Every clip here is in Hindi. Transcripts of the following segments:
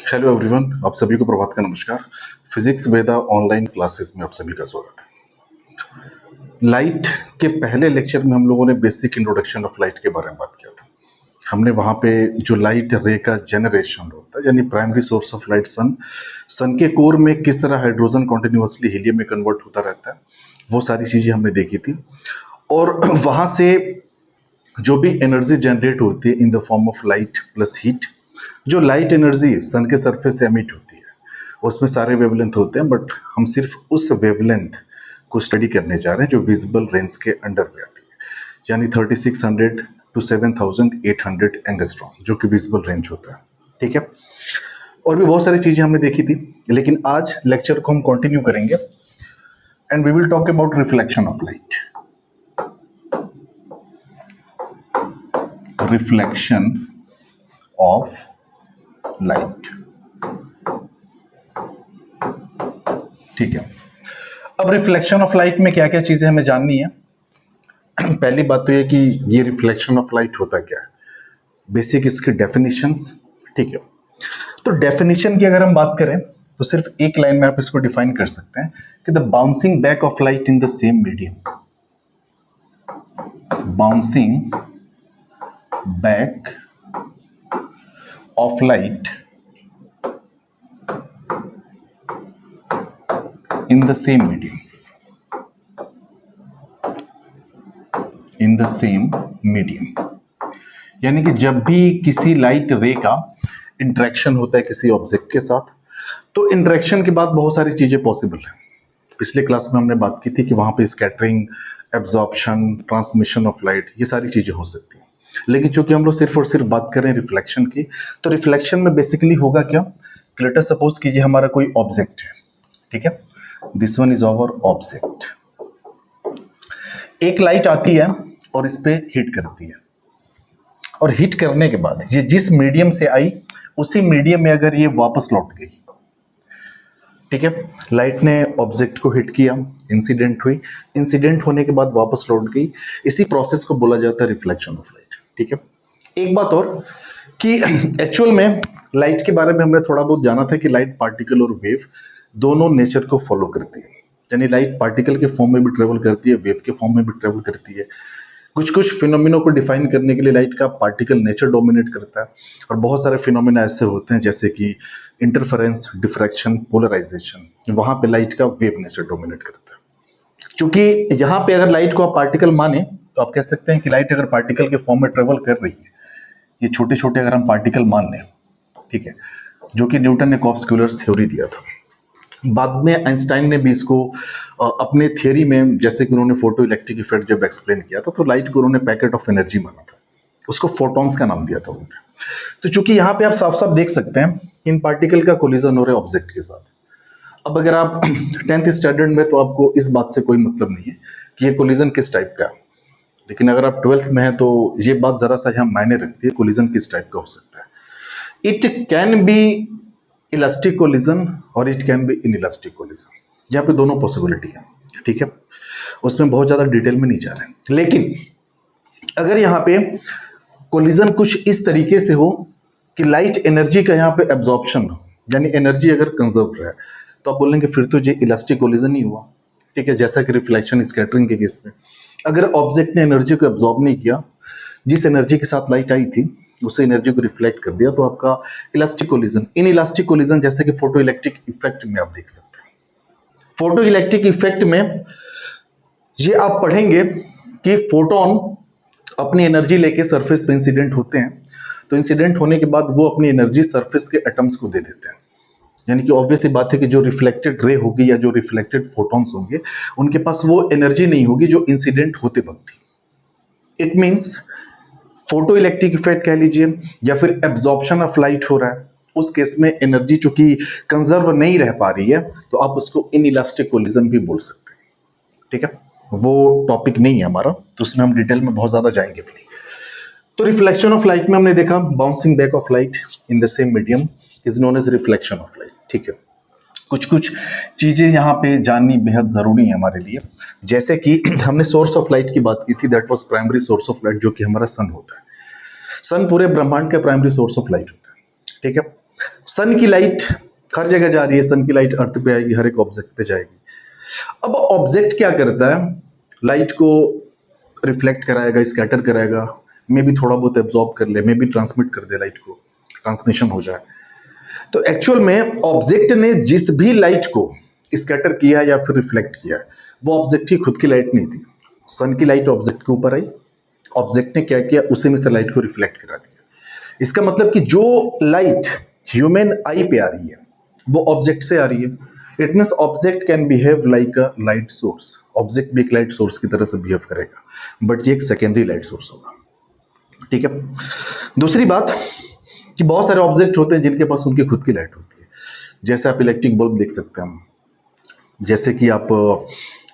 हेलो एवरीवन, आप सभी को प्रभात का नमस्कार। फिजिक्स वेदा ऑनलाइन क्लासेस में आप सभी का स्वागत है। लाइट के पहले लेक्चर में हम लोगों ने बेसिक इंट्रोडक्शन ऑफ लाइट के बारे में बात किया था। हमने वहाँ पे जो लाइट रे का जनरेशन होता है, यानी प्राइमरी सोर्स ऑफ लाइट सन के कोर में किस तरह हाइड्रोजन कॉन्टिन्यूसली हीलियम में कन्वर्ट होता रहता है, वो सारी चीज़ें हमने देखी थी। और वहाँ से जो भी एनर्जी जनरेट होती है in the form of light plus heat, जो लाइट एनर्जी सन के सरफेस से एमिट होती है उसमें सारे वेवलेंथ होते हैं, बट हम सिर्फ उस वेवलेंथ को स्टडी करने जा रहे हैं जो विजिबल रेंज के अंडर में आती है, यानी 3600 to 7800 एंगस्ट्रॉम, जो कि विजिबल रेंज होता है। ठीक है, और भी बहुत सारी चीजें हमने देखी थी, लेकिन आज लेक्चर को हम कंटिन्यू करेंगे and we will talk about reflection of light. Reflection of light, ठीक है। अब रिफ्लेक्शन ऑफ लाइट में क्या क्या चीजें हमें जाननी है। पहली बात तो ये कि ये रिफ्लेक्शन ऑफ लाइट होता क्या है, बेसिक इसके डेफिनेशंस। ठीक है, तो डेफिनेशन की अगर हम बात करें तो सिर्फ एक लाइन में आप इसको डिफाइन कर सकते हैं कि the bouncing back of light in the same medium, bouncing back of light in the same medium, in the same medium, यानी कि जब भी किसी लाइट रे का इंटरेक्शन होता है किसी ऑब्जेक्ट के साथ, तो इंटरेक्शन के बाद बहुत सारी चीजें पॉसिबल है। पिछले क्लास में हमने बात की थी कि वहां पे scattering, absorption, transmission of light, ये सारी चीजें हो सकती हैं। लेकिन चूंकि हम लोग सिर्फ और सिर्फ बात करें रिफ्लेक्शन की, तो रिफ्लेक्शन में बेसिकली होगा क्या, लेट अस सपोज कीजिए हमारा कोई ऑब्जेक्ट है, ठीक है, this one is our object. एक लाइट आती है और इस पे हिट करती है, और हिट करने के बाद ये जिस मीडियम से आई उसी मीडियम में अगर ये वापस लौट गई, ठीक है, लाइट ने ऑब्जेक्ट को हिट किया, इंसिडेंट हुई, इंसिडेंट होने के बाद वापस लौट गई, इसी प्रोसेस को बोला जाता है रिफ्लेक्शन ऑफ लाइट। ठीक है, एक बात और कि एक्चुअल में लाइट के बारे में हमने थोड़ा बहुत जाना था कि लाइट पार्टिकल और वेव दोनों नेचर को फॉलो करती है, यानी लाइट पार्टिकल के फॉर्म में भी ट्रेवल करती है, वेव के फॉर्म में भी ट्रेवल करती है। कुछ कुछ फिनोमिना को डिफाइन करने के लिए लाइट का पार्टिकल नेचर डोमिनेट करता है, और बहुत सारे फिनोमिना ऐसे होते हैं जैसे कि इंटरफेरेंस, डिफ्रैक्शन, पोलराइजेशन, वहां पे लाइट का वेव नेचर डोमिनेट करता है। चूंकि यहाँ पे अगर लाइट को आप पार्टिकल माने तो आप कह सकते हैं कि लाइट अगर पार्टिकल के फॉर्म में ट्रेवल कर रही है, ये छोटे छोटे अगर हम पार्टिकल मान लें, ठीक है, जो कि न्यूटन ने कॉर्पस्कुलर्स थ्योरी दिया था। बाद में आइंस्टाइन ने भी इसको अपने थियरी में, जैसे कि उन्होंने फोटो इलेक्ट्रिक इफेक्ट जब एक्सप्लेन किया था, तो लाइट को उन्होंने पैकेट ऑफ एनर्जी माना था, उसको फोटॉन्स का नाम दिया था उन्होंने। तो चूंकि यहाँ पे आप साफ साफ देख सकते हैं इन पार्टिकल का कोलिजन हो रहा है ऑब्जेक्ट के साथ। अब अगर आप 10th स्टैंडर्ड में, तो आपको इस बात से कोई मतलब नहीं है कि ये कोलिजन किस टाइप का है, लेकिन अगर आप 12th में हैं तो ये बात जरा सा यहाँ मायने रखती है, कोलिजन किस टाइप का हो सकता है। It can be elastic collision और it can be inelastic collision, यहाँ पे दोनों पॉसिबिलिटी है। ठीक है, उसमें बहुत ज्यादा डिटेल में नहीं जा रहे हैं, लेकिन अगर यहाँ पे कोलिजन कुछ इस तरीके से हो कि लाइट एनर्जी का यहाँ पे एब्जॉर्प्शन हो, यानी एनर्जी अगर कंजर्व रहे, तो आप बोलेंगे फिर तो ये इलास्टिक कोलिजन ही हुआ। ठीक है, जैसा कि रिफ्लेक्शन स्कैटरिंग के केस में अगर ऑब्जेक्ट ने एनर्जी को एब्जॉर्ब नहीं किया, जिस एनर्जी के साथ लाइट आई थी उस एनर्जी को रिफ्लेक्ट कर दिया, तो आपका elastic collision, in elastic collision, जैसे कि फोटो इलेक्ट्रिक इफेक्ट में आप देख सकते हैं। फोटो इलेक्ट्रिक इफेक्ट में ये आप पढ़ेंगे कि फोटोन अपनी एनर्जी लेके सरफेस पे इंसिडेंट होते हैं, तो इंसिडेंट होने के बाद वो अपनी एनर्जी सरफेस के एटम्स को दे देते हैं, यानी कि ऑब्वियस ही बात है कि जो रिफ्लेक्टेड रे होगी या जो रिफ्लेक्टेड फोटॉन्स होंगे उनके पास वो एनर्जी नहीं होगी जो इंसिडेंट होते वक्त थी। It means photo electric effect कह लीजिए या फिर एब्जॉर्प्शन ऑफ लाइट हो रहा है, उस केस में एनर्जी चूंकि कंजर्व नहीं रह पा रही है, तो आप उसको इनइलास्टिक कोलिजन भी बोल सकते हैं। ठीक है, वो टॉपिक नहीं है हमारा, तो उसमें हम डिटेल में बहुत ज्यादा जाएंगे भी नहीं। तो रिफ्लेक्शन ऑफ लाइट में हमने देखा bouncing back of light in the same medium is known as reflection of light. ठीक है, कुछ कुछ चीजें यहाँ पे जाननी बेहद जरूरी है हमारे लिए, जैसे कि हमने सोर्स ऑफ लाइट की बात की थी, that was primary source of light, जो कि हमारा सन होता है। सन पूरे ब्रह्मांड का प्राइमरी सोर्स ऑफ लाइट होता है। ठीक है, सन की लाइट हर जगह जा रही है, सन की लाइट अर्थ पे आएगी, हर एक ऑब्जेक्ट पे जाएगी। अब ऑब्जेक्ट क्या करता है, लाइट को रिफ्लेक्ट कराएगा, स्कैटर कराएगा, मे भी थोड़ा बहुत एब्जॉर्ब कर ले, मे भी ट्रांसमिट कर दे, लाइट को ट्रांसमिशन हो जाए। तो एक्चुअल में ऑब्जेक्ट ने जिस भी लाइट को स्कैटर किया या फिर रिफ्लेक्ट किया, वो ऑब्जेक्ट ही खुद की लाइट नहीं थी। सन की लाइट ऑब्जेक्ट के ऊपर आई, ऑब्जेक्ट ने क्या किया, उसी में से लाइट को रिफ्लेक्ट करा दिया। इसका मतलब कि जो लाइट ह्यूमन आई पे आ रही है वो ऑब्जेक्ट से आ रही है। It means object can behave like a light source. Object भी एक लाइट सोर्स की तरह से बिहेव करेगा, बट ये एक सेकेंडरी लाइट सोर्स होगा। ठीक है, दूसरी बात कि बहुत सारे ऑब्जेक्ट होते हैं जिनके पास उनकी खुद की लाइट होती है। जैसे आप इलेक्ट्रिक बल्ब देख सकते हैं, जैसे कि आप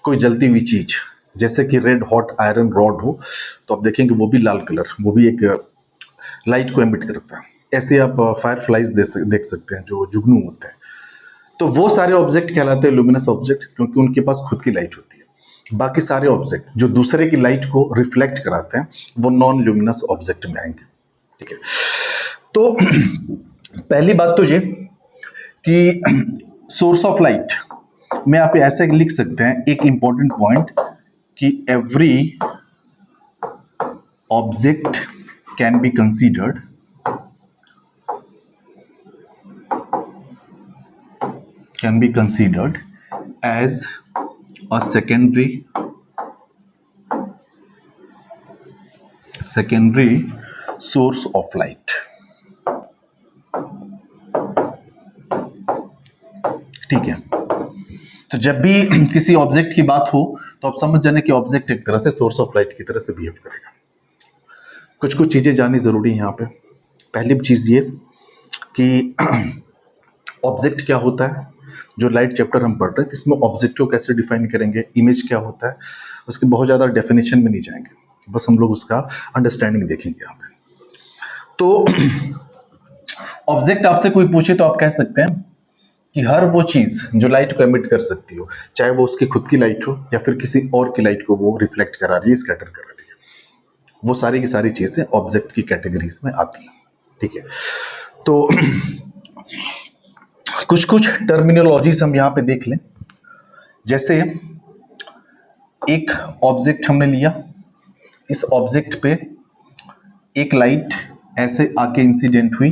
कोई जलती हुई चीज, जैसे कि रेड हॉट आयरन रॉड हो, तो आप देखेंगे वो भी लाल कलर, वो भी एक लाइट को एमिट करता है। ऐसे आप फायर फ्लाइज देख सकते हैं जो जुगनू होते हैं। तो वो सारे ऑब्जेक्ट कहलाते हैं लुमिनस ऑब्जेक्ट, क्योंकि उनके पास खुद की लाइट होती है। बाकी सारे ऑब्जेक्ट जो दूसरे की लाइट को रिफ्लेक्ट कराते हैं वो नॉन लुमिनस ऑब्जेक्ट में आएंगे। ठीक है, तो पहली बात तो ये कि सोर्स ऑफ लाइट में आप ऐसे लिख सकते हैं, एक इंपॉर्टेंट पॉइंट, कि every object can be considered as a secondary source of light। ठीक है, तो जब भी किसी ऑब्जेक्ट की बात हो तो आप समझ जाने कि ऑब्जेक्ट एक तरह से सोर्स ऑफ लाइट की तरह से बिहेव करेगा। कुछ कुछ चीजें जाननी जरूरी है यहाँ पे। पहली चीज ये कि ऑब्जेक्ट क्या होता है। जो लाइट चैप्टर हम पढ़ रहे थे इसमें ऑब्जेक्ट को कैसे डिफाइन करेंगे, इमेज क्या होता है, उसके बहुत ज़्यादा डेफिनेशन में नहीं जाएंगे, बस हम लोग उसका अंडरस्टैंडिंग देखेंगे यहाँ पे। तो ऑब्जेक्ट आपसे कोई पूछे तो आप कह सकते हैं कि हर वो चीज़ जो लाइट को एमिट कर सकती हो, चाहे वो उसकी खुद की लाइट हो या फिर किसी और की लाइट को वो रिफ्लेक्ट करा रही है, स्कैटर करा रही है, वो सारी की सारी चीज़ें ऑब्जेक्ट की कैटेगरीज में आती हैं। ठीक है, तो कुछ कुछ टर्मिनोलॉजीज हम यहाँ पे देख लें। जैसे एक ऑब्जेक्ट हमने लिया, इस ऑब्जेक्ट पे एक लाइट ऐसे आके इंसिडेंट हुई,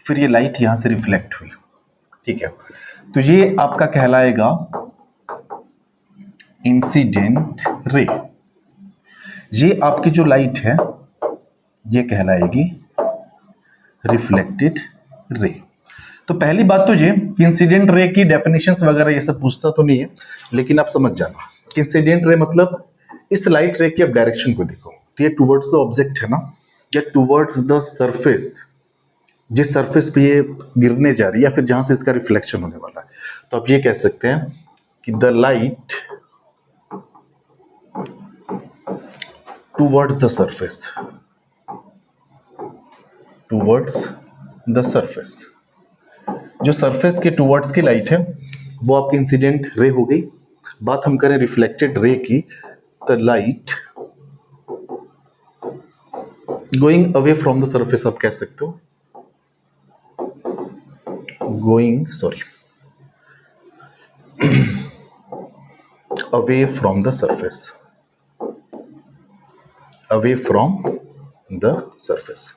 फिर ये लाइट यहाँ से रिफ्लेक्ट हुई। ठीक है, तो ये आपका कहलाएगा इंसिडेंट रे। ये आपकी जो लाइट है ये कहलाएगी रिफ्लेक्टेड रे। तो पहली बात तो ये कि इंसिडेंट रे की डेफिनेशंस वगैरह ये सब पूछता तो नहीं है, लेकिन आप समझ जाना कि इंसिडेंट रे मतलब इस लाइट रे की आप डायरेक्शन को देखो, तो ये टुवर्ड्स द ऑब्जेक्ट है ना, या टुवर्ड्स द सरफेस, जिस सरफेस पे ये गिरने जा रही है या फिर जहां से इसका रिफ्लेक्शन होने वाला है, तो आप ये कह सकते हैं कि the light towards the surface, towards the surface, जो सरफेस के टुवर्ड्स की लाइट है वो आपकी इंसिडेंट रे हो गई। बात हम करें रिफ्लेक्टेड रे की, the light going away from the surface, आप कह सकते हो away from the surface, away from the surface.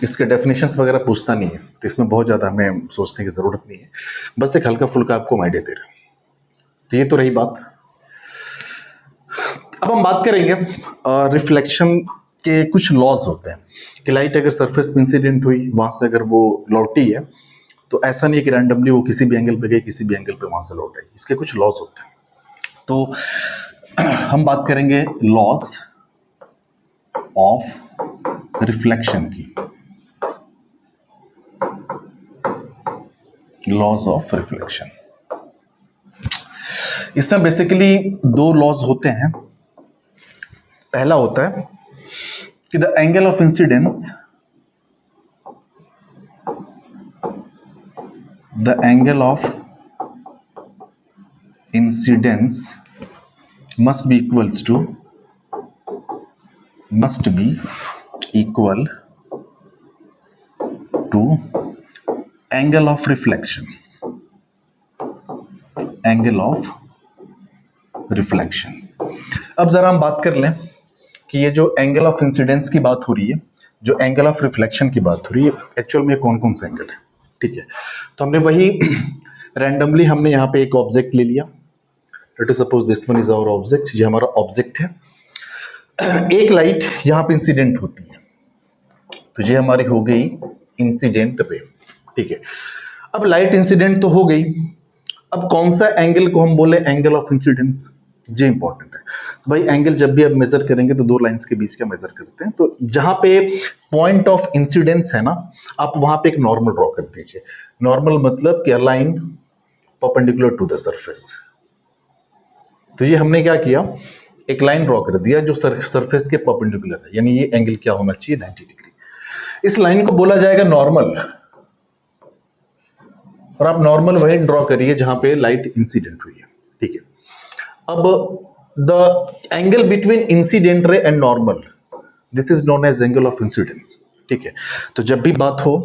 इसके डेफिनेशंस वगैरह पूछता नहीं है, तो इसमें बहुत ज़्यादा हमें सोचने की ज़रूरत नहीं है, बस एक हल्का फुल्का आपको आइडिया दे रहे हैं। तो ये तो रही बात। अब हम बात करेंगे रिफ्लेक्शन के कुछ लॉज होते हैं कि लाइट अगर सरफेस पे इंसिडेंट हुई, वहाँ से अगर वो लौटी है, तो ऐसा नहीं है कि रैंडमली वो किसी भी एंगल पे गई, किसी भी एंगल पे वहाँ से लौट आई। इसके कुछ लॉज होते हैं। तो हम बात करेंगे लॉज ऑफ रिफ्लेक्शन की, लॉज ऑफ रिफ्लेक्शन। इसमें बेसिकली दो लॉज होते हैं। पहला होता है कि the angle of incidence, the angle of incidence must be equals to must be equal to angle of reflection. Angle of reflection. अब जरा हम बात कर लें कि ये जो एंगल ऑफ इंसिडेंस की बात हो रही है, जो एंगल ऑफ रिफ्लेक्शन की बात हो रही है, एक्चुअल में कौन कौन सा एंगल है। ठीक है, तो हमने वही रैंडमली हमने यहाँ पे एक ऑब्जेक्ट ले लिया। Let us suppose this one is our object, ये हमारा ऑब्जेक्ट है। एक लाइट यहाँ पे इंसिडेंट होती है, तो ये हमारी हो गई इंसिडेंट रे। ठीक है, अब लाइट इंसिडेंट तो हो गई, अब कौन सा एंगल को हम बोले एंगल ऑफ इंसिडेंस, ये इंपॉर्टेंट है। तो भाई एंगल जब भी आप मेजर करेंगे तो दो लाइंस के बीच का मेजर करते हैं, तो जहां पे पॉइंट ऑफ इंसिडेंस है ना, आप वहां पे एक नॉर्मल ड्रॉ कर दीजिए। नॉर्मल मतलब कि line perpendicular to the surface. तो ये हमने क्या किया, एक लाइन ड्रॉ कर दिया जो सरफेस के परपेंडिकुलर है, यानी ये एंगल क्या होना चाहिए 90 डिग्री। इस लाइन को बोला जाएगा नॉर्मल, और आप नॉर्मल वही ड्रॉ करिए जहां पे लाइट इंसिडेंट हुई है। ठीक है, अब the angle between incident ray and normal, this is known as angle of incidence. ठीक है, तो जब भी बात हो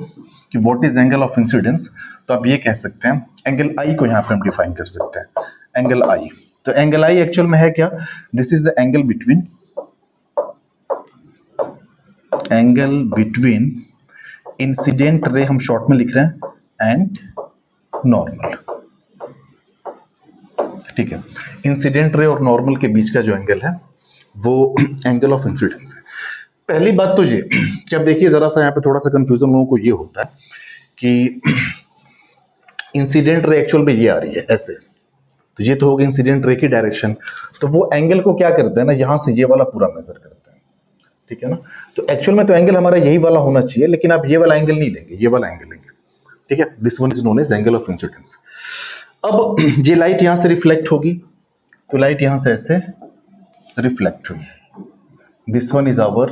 कि what is angle of incidence, तो आप ये कह सकते हैं एंगल आई को यहां पे हम डिफाइन कर सकते हैं, एंगल आई। तो एंगल आई एक्चुअल में है क्या, this is the angle between incident रे, हम शॉर्ट में लिख रहे हैं, एंड नॉर्मल। ठीक है, इंसिडेंट रे और नॉर्मल के बीच का जो एंगल है वो एंगल ऑफ इंसिडेंस है। पहली बात तो ये कि अब देखिए जरा सा यहाँ पे थोड़ा सा कंफ्यूजन लोगों को ये होता है कि इंसिडेंट रे एक्चुअल में ये आ रही है ऐसे, तो ये तो होगी इंसिडेंट रे की डायरेक्शन, तो वो एंगल को क्या करते हैं ना, यहां से ये वाला पूरा मेजर करते हैं। ठीक है ना, तो एक्चुअल में तो एंगल हमारा यही वाला होना चाहिए, लेकिन आप ये वाला एंगल नहीं लेंगे, ये वाला एंगल लेंगे। ठीक है, this one is known as angle of incidence. अब ये लाइट यहां से रिफ्लेक्ट होगी, तो लाइट यहां से ऐसे रिफ्लेक्ट हुई, this one is our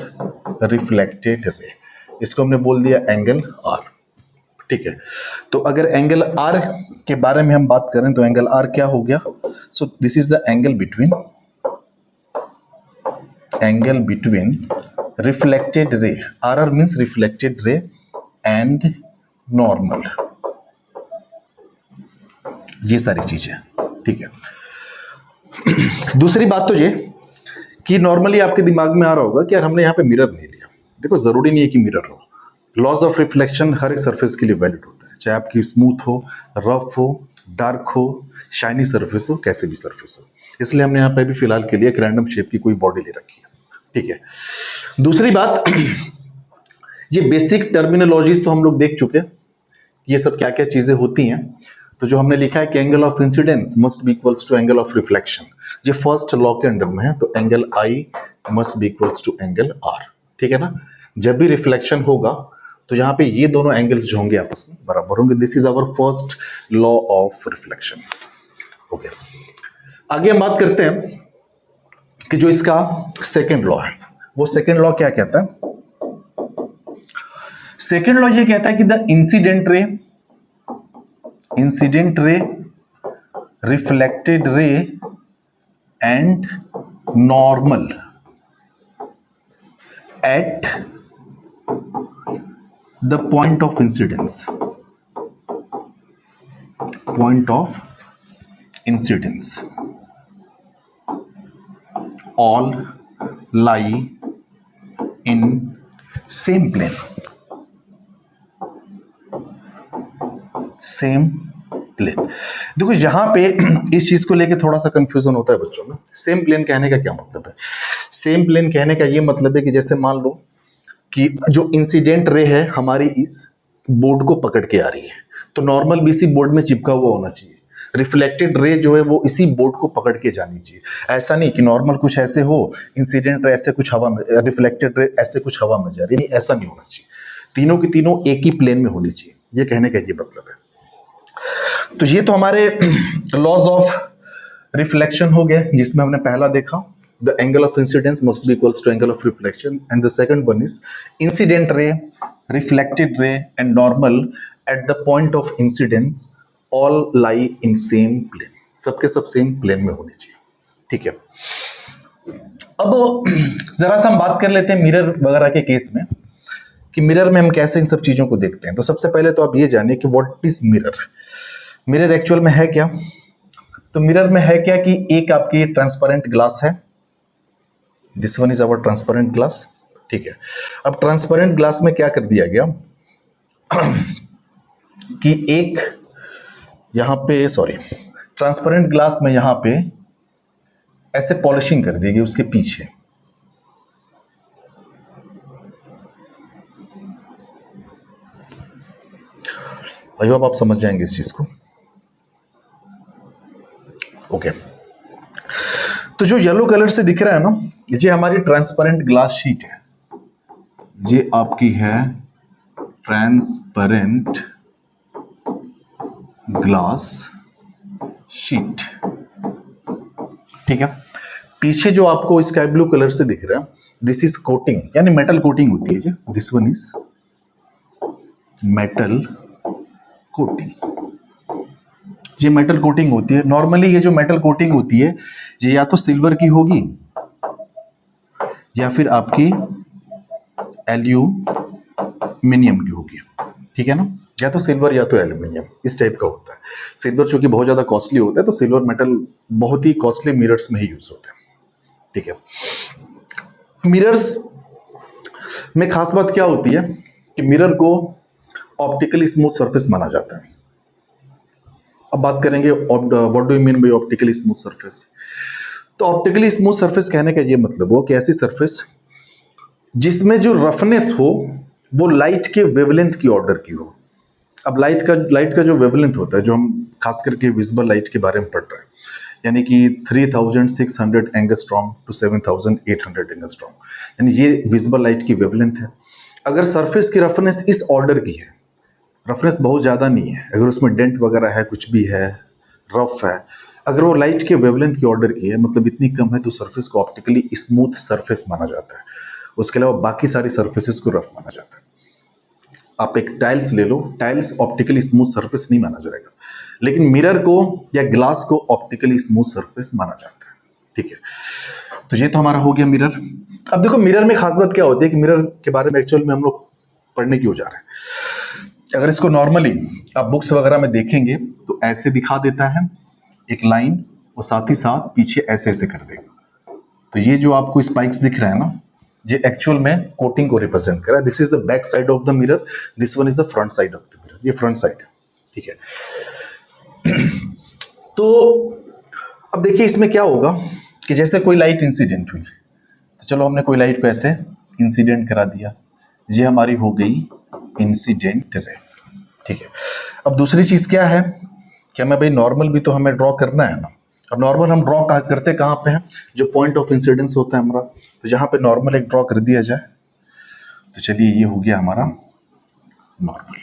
reflected ray, इसको हमने बोल दिया एंगल आर। ठीक है, तो अगर एंगल आर के बारे में हम बात करें तो एंगल आर क्या हो गया, so this is the angle between reflected ray, R R means reflected ray, and normal, ये सारी चीजें। ठीक है, दूसरी बात तो ये कि नॉर्मली आपके दिमाग में आ रहा होगा कि यार हमने यहाँ पे मिरर नहीं लिया। देखो जरूरी नहीं है कि मिरर हो, लॉज ऑफ रिफ्लेक्शन हर एक सरफेस के लिए वैलिड होता है, चाहे आपकी स्मूथ हो, रफ हो, डार्क हो, शाइनी सरफेस हो, कैसे भी सरफेस हो। इसलिए हमने यहाँ पे भी फिलहाल के लिए एक रैंडम शेप की कोई बॉडी ले रखी है। ठीक है, दूसरी बात ये बेसिक टर्मिनोलॉजीज तो हम लोग देख चुके, ये सब क्या क्या चीजें होती हैं। तो जो हमने लिखा है कि angle of incidence must be equals to angle of reflection, ये फर्स्ट लॉ के अंडर में है, तो angle I must be equals to angle R. ठीक है ना, जब भी रिफ्लेक्शन होगा तो यहाँ पे ये दोनों एंगल्स जो होंगे आपस में बराबर होंगे, this is our first law of reflection. Okay, आगे हम बात करते हैं कि जो इसका सेकेंड लॉ है, वो सेकेंड लॉ क्या कहता है। सेकेंड लॉ ये कहता है कि the incident ray, reflected ray and normal at the point of incidence, all lie in same plane, देखो यहां पे इस चीज को लेके थोड़ा सा कंफ्यूजन होता है बच्चों में। सेम प्लेन कहने का क्या मतलब है, सेम प्लेन कहने का ये मतलब है कि जैसे मान लो कि जो इंसिडेंट रे है हमारी इस बोर्ड को पकड़ के आ रही है, तो नॉर्मल भी इसी बोर्ड में चिपका हुआ होना चाहिए, रिफ्लेक्टेड रे जो है वो इसी बोर्ड को पकड़ के जानी चाहिए। ऐसा नहीं कि नॉर्मल कुछ ऐसे हो, इंसिडेंट रे ऐसे कुछ हवा में, रिफ्लेक्टेड रे ऐसे कुछ हवा में जा रही है, नहीं ऐसा नहीं होना चाहिए, तीनों की तीनों एक ही प्लेन में होनी चाहिए, ये कहने का ये मतलब है। तो ये तो हमारे लॉज ऑफ रिफ्लेक्शन हो गए, जिसमें हमने पहला देखा the angle of incidence must be equals to angle of reflection, and the second one is incident ray, reflected ray and normal at the point of incidence all lie in same plane, सबके सब सेम प्लेन में होने चाहिए। ठीक है, अब जरा सा हम बात कर लेते हैं मिरर वगैरह के केस में कि मिरर में हम कैसे इन सब चीजों को देखते हैं। तो सबसे पहले तो आप ये जानिए कि what is mirror. Mirror actual में है क्या? तो मिरर में है क्या कि एक आपकी ट्रांसपेरेंट ग्लास है, this one is our transparent glass, ठीक है। अब ट्रांसपेरेंट ग्लास में क्या कर दिया गया कि एक यहां पे, सॉरी, ट्रांसपेरेंट ग्लास में यहां पे ऐसे पॉलिशिंग कर दी गई उसके पीछे, आई होप आप समझ जाएंगे इस चीज को, ओके। तो जो येलो कलर से दिख रहा है ना, ये हमारी ट्रांसपेरेंट ग्लास शीट है, ये आपकी है ट्रांसपेरेंट ग्लास शीट, ठीक है। पीछे जो आपको स्काई ब्लू कलर से दिख रहा है, दिस इज कोटिंग, यानी मेटल कोटिंग होती है ये, this one is metal coating, ये मेटल कोटिंग होती है। नॉर्मली ये जो मेटल कोटिंग होती है ये या तो सिल्वर की होगी या फिर आपकी एल्यूमिनियम की होगी, ठीक है ना, या तो सिल्वर या तो एल्यूमिनियम, इस टाइप का होता है। सिल्वर चूंकि बहुत ज्यादा कॉस्टली होता है तो सिल्वर मेटल बहुत ही कॉस्टली मिरर्स में ही यूज होते हैं, ठीक है। मिरर्स में खास बात क्या होती है कि मिरर को ऑप्टिकली स्मूथ सरफेस माना जाता है। अब बात करेंगे what do you mean by optically smooth surface. तो ऑप्टिकली स्मूथ सरफेस कहने का ये मतलब हो कि ऐसी सरफेस जिसमें जो रफनेस हो वो लाइट के वेवलेंथ की ऑर्डर की हो। अब लाइट का जो वेवलेंथ होता है, जो हम खास करके विजिबल लाइट के बारे में पढ़ रहे हैं, यानी कि 3600 एंगस्ट्रॉम टू 7800 एंगस्ट्रॉम, यानी ये विजिबल लाइट की वेवलेंथ है। अगर सरफेस की रफनेस इस ऑर्डर की है, रफनेस बहुत ज़्यादा नहीं है, अगर उसमें डेंट वगैरह है, कुछ भी है, रफ है, अगर वो लाइट के वेवलेंथ की ऑर्डर की है, मतलब इतनी कम है, तो सरफेस को ऑप्टिकली स्मूथ सरफेस माना जाता है। उसके अलावा बाकी सारी सरफेसेस को रफ माना जाता है। आप एक टाइल्स ले लो, टाइल्स ऑप्टिकली स्मूथ सरफेस नहीं माना जाएगा, लेकिन मिरर को या ग्लास को ऑप्टिकली स्मूथ सरफेस माना जाता है, ठीक है। तो ये तो हमारा हो गया मिरर। अब देखो मिरर में खास बात क्या होती है कि मिरर के बारे में एक्चुअल में हम लोग पढ़ने क्यों जा रहे हैं। अगर इसको नॉर्मली आप बुक्स वगैरह में देखेंगे तो ऐसे दिखा देता है एक लाइन, और साथ ही साथ पीछे ऐसे ऐसे कर देगा। तो ये जो आपको स्पाइक्स दिख रहा है ना, ये एक्चुअल में कोटिंग को रिप्रेजेंट कर रहा है। This is the back side of the mirror, this one is the front side of the mirror, ये फ्रंट साइड है, ठीक है। तो अब देखिए इसमें क्या होगा कि जैसे कोई लाइट इंसिडेंट हुई, तो चलो हमने कोई लाइट को ऐसे इंसिडेंट करा दिया, ये हमारी हो गई इंसिडेंट रे, ठीक है। अब दूसरी चीज क्या है कि हमें भाई नॉर्मल भी तो हमें ड्रॉ करना है ना, और नॉर्मल हम ड्रॉ करते कहाँ पे हैं, जो पॉइंट ऑफ इंसिडेंस होता है हमारा, तो जहाँ पे नॉर्मल एक ड्रॉ कर दिया जाए। तो चलिए ये हो गया हमारा नॉर्मल,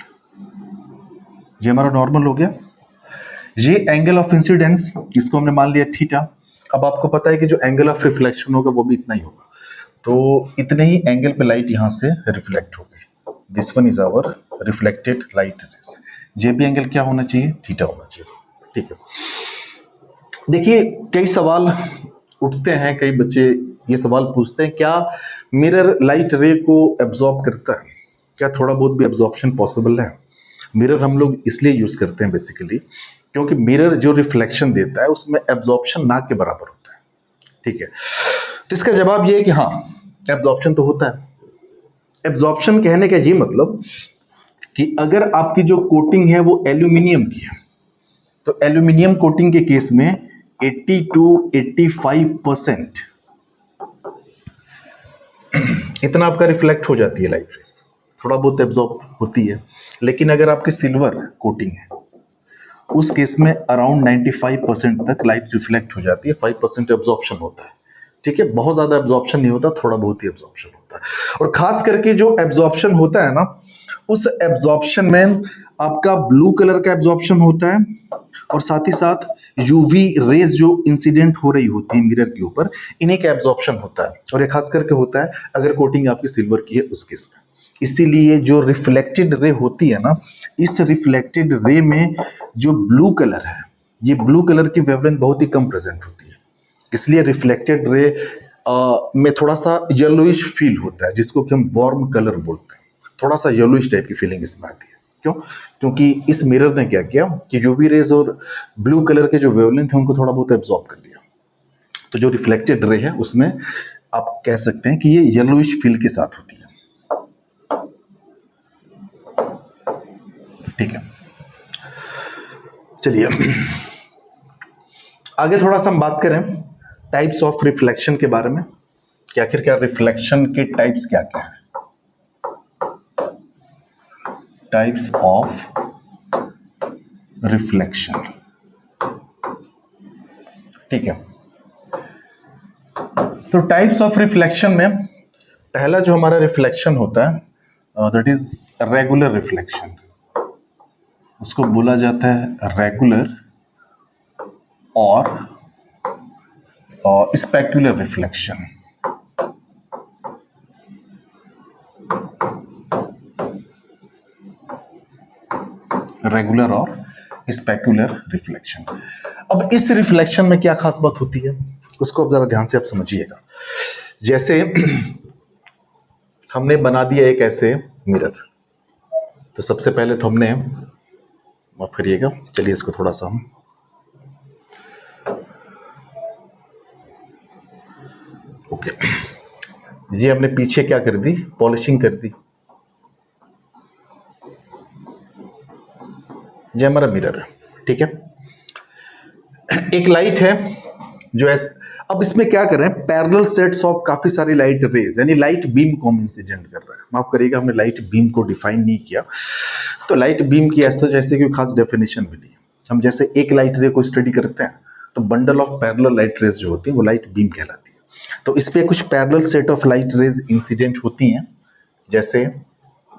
ये हमारा नॉर्मल हो गया। ये एंगल ऑफ इंसिडेंस, इसको हमने मान लिया थीटा। अब आपको पता है कि जो एंगल ऑफ रिफ्लेक्शन होगा वो भी इतना ही होगा, तो इतने ही एंगल पे लाइट यहाँ से रिफ्लेक्ट हो गई। This one is our reflected light rays. ये भी एंगल क्या होना चाहिए, थीटा होना चाहिए, ठीक है। देखिए कई सवाल उठते हैं, कई बच्चे ये सवाल पूछते हैं, क्या मिरर लाइट रे को एब्जॉर्ब करता है, क्या थोड़ा बहुत भी एब्जॉर्प्शन पॉसिबल है। मिरर हम लोग इसलिए यूज करते हैं बेसिकली क्योंकि मिरर जो रिफ्लेक्शन देता है उसमें एब्जॉर्प्शन ना के बराबर होता है, ठीक है। तो इसका जवाब ये है कि हाँ एब्जॉर्प्शन तो होता है। एब्जॉर्प्शन कहने का ये मतलब कि अगर आपकी जो कोटिंग है वो एल्यूमिनियम की है, तो एल्यूमिनियम कोटिंग के केस में 80 to 85% इतना आपका रिफ्लेक्ट हो जाती है लाइट रेस, थोड़ा बहुत एब्जॉर्ब होती है। लेकिन अगर आपकी सिल्वर कोटिंग है उस केस में अराउंड 95% तक लाइट रिफ्लेक्ट हो जाती है, 5% एब्जॉर्प्शन होता है, ठीक है। बहुत ज्यादा एब्जॉर्प्शन नहीं होता, थोड़ा बहुत ही एब्जॉर्प्शन होता है। और खास करके जो एब्जॉर्प्शन होता है ना, उस एब्जॉर्प्शन में आपका ब्लू कलर का एब्जॉर्प्शन होता है, और साथ ही साथ यूवी रेज जो इंसिडेंट हो रही होती है मिरर के ऊपर, इन्हीं का एब्जॉर्प्शन होता है। और ये खास करके होता है अगर कोटिंग आपकी सिल्वर की है उस केस में। इसीलिए जो रिफ्लेक्टेड रे होती है ना, इस रिफ्लेक्टेड रे में जो ब्लू कलर है, ये ब्लू कलर की वेवलेंथ बहुत ही कम प्रेजेंट होती है, इसलिए रिफ्लेक्टेड रे में थोड़ा सा येलोइश फील होता है, जिसको कि हम वार्म कलर बोलते हैं। थोड़ा सा येलोइश टाइप की फीलिंग इसमें आती है। क्यों? क्योंकि इस मिरर ने क्या किया कि यूवी रेज और ब्लू कलर के जो वेवलेंथ है उनको थोड़ा बहुत एब्जॉर्ब कर लिया। तो जो रिफ्लेक्टेड रे है उसमें आप कह सकते हैं कि ये येलोइश फील के साथ होती है। ठीक है, चलिए आगे थोड़ा सा हम बात करें टाइप्स ऑफ रिफ्लेक्शन के बारे में कि आखिर क्या रिफ्लेक्शन के टाइप्स क्या क्या है। टाइप्स ऑफ रिफ्लेक्शन, ठीक है। तो टाइप्स ऑफ रिफ्लेक्शन में पहला जो हमारा रिफ्लेक्शन होता है दैट इज रेगुलर रिफ्लेक्शन। उसको बोला जाता है रेगुलर और स्पेक्युलर रिफ्लेक्शन। रेगुलर और स्पेक्युलर रिफ्लेक्शन। अब इस रिफ्लेक्शन में क्या खास बात होती है उसको अब जरा ध्यान से आप समझिएगा। जैसे हमने बना दिया एक ऐसे मिरर, तो सबसे पहले तो हमने, माफ करिएगा, चलिए इसको थोड़ा सा हम ओके, ये हमने पीछे क्या कर दी, पॉलिशिंग कर दी। ये हमारा मिरर है, ठीक है। एक लाइट है जो अब इसमें क्या करें, पैरेलल सेट्स ऑफ काफी सारी लाइट रेज, यानी लाइट बीम को हम इंसिडेंट कर रहे हैं। माफ करिएगा, हमने लाइट बीम को डिफाइन नहीं किया, तो लाइट बीम की ऐसा जैसे कोई खास डेफिनेशन भी नहीं। हम जैसे एक लाइट रे को स्टडी करते हैं तो bundle of parallel light rays जो होती है वो लाइट बीम कहलाती है। तो इस पे कुछ parallel set of light raise incident होती हैं, जैसे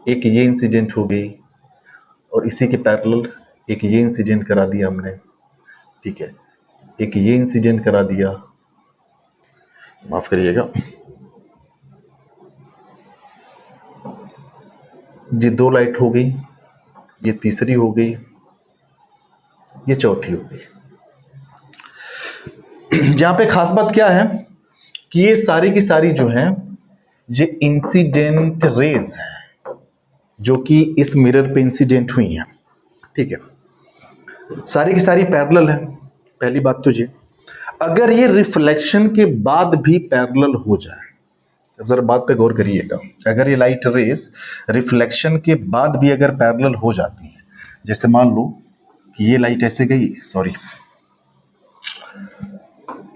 एक ये इंसिडेंट हो गई और इसी के पैरेलल एक ये इंसिडेंट करा दिया हमने, ठीक है, एक ये इंसिडेंट करा दिया, माफ करिएगा, ये दो लाइट हो गई, ये तीसरी हो गई, ये चौथी हो गई। जहां पे खास बात क्या है कि ये सारी की सारी जो है ये इंसिडेंट रेज है जो कि इस मिरर पे इंसिडेंट हुई हैं, ठीक है। सारी की सारी पैरेलल है, पहली बात तो ये। अगर ये रिफ्लेक्शन के बाद भी पैरेलल हो जाए, जरा बात पे गौर करिएगा, अगर ये लाइट रेज रिफ्लेक्शन के बाद भी अगर पैरेलल हो जाती है, जैसे मान लो कि ये लाइट ऐसे गई, सॉरी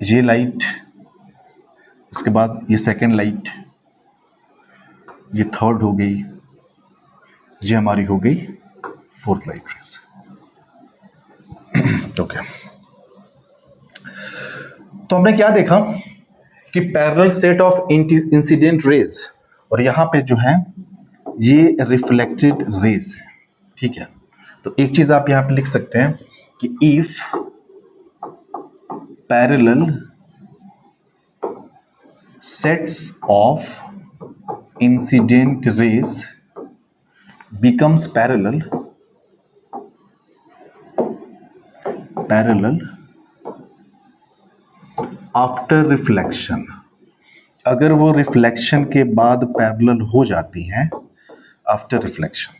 ये लाइट, इसके बाद ये सेकंड लाइट, ये थर्ड हो गई, ये हमारी हो गई फोर्थ लाइट रेज, ओके। तो हमने क्या देखा कि parallel set of incident raise और यहां पे जो है ये रिफ्लेक्टेड रेज है, ठीक है। तो एक चीज आप यहां पे लिख सकते हैं कि if parallel sets of incident rays becomes parallel after reflection, अगर वो रिफ्लेक्शन के बाद पैरेलल हो जाती हैं after reflection,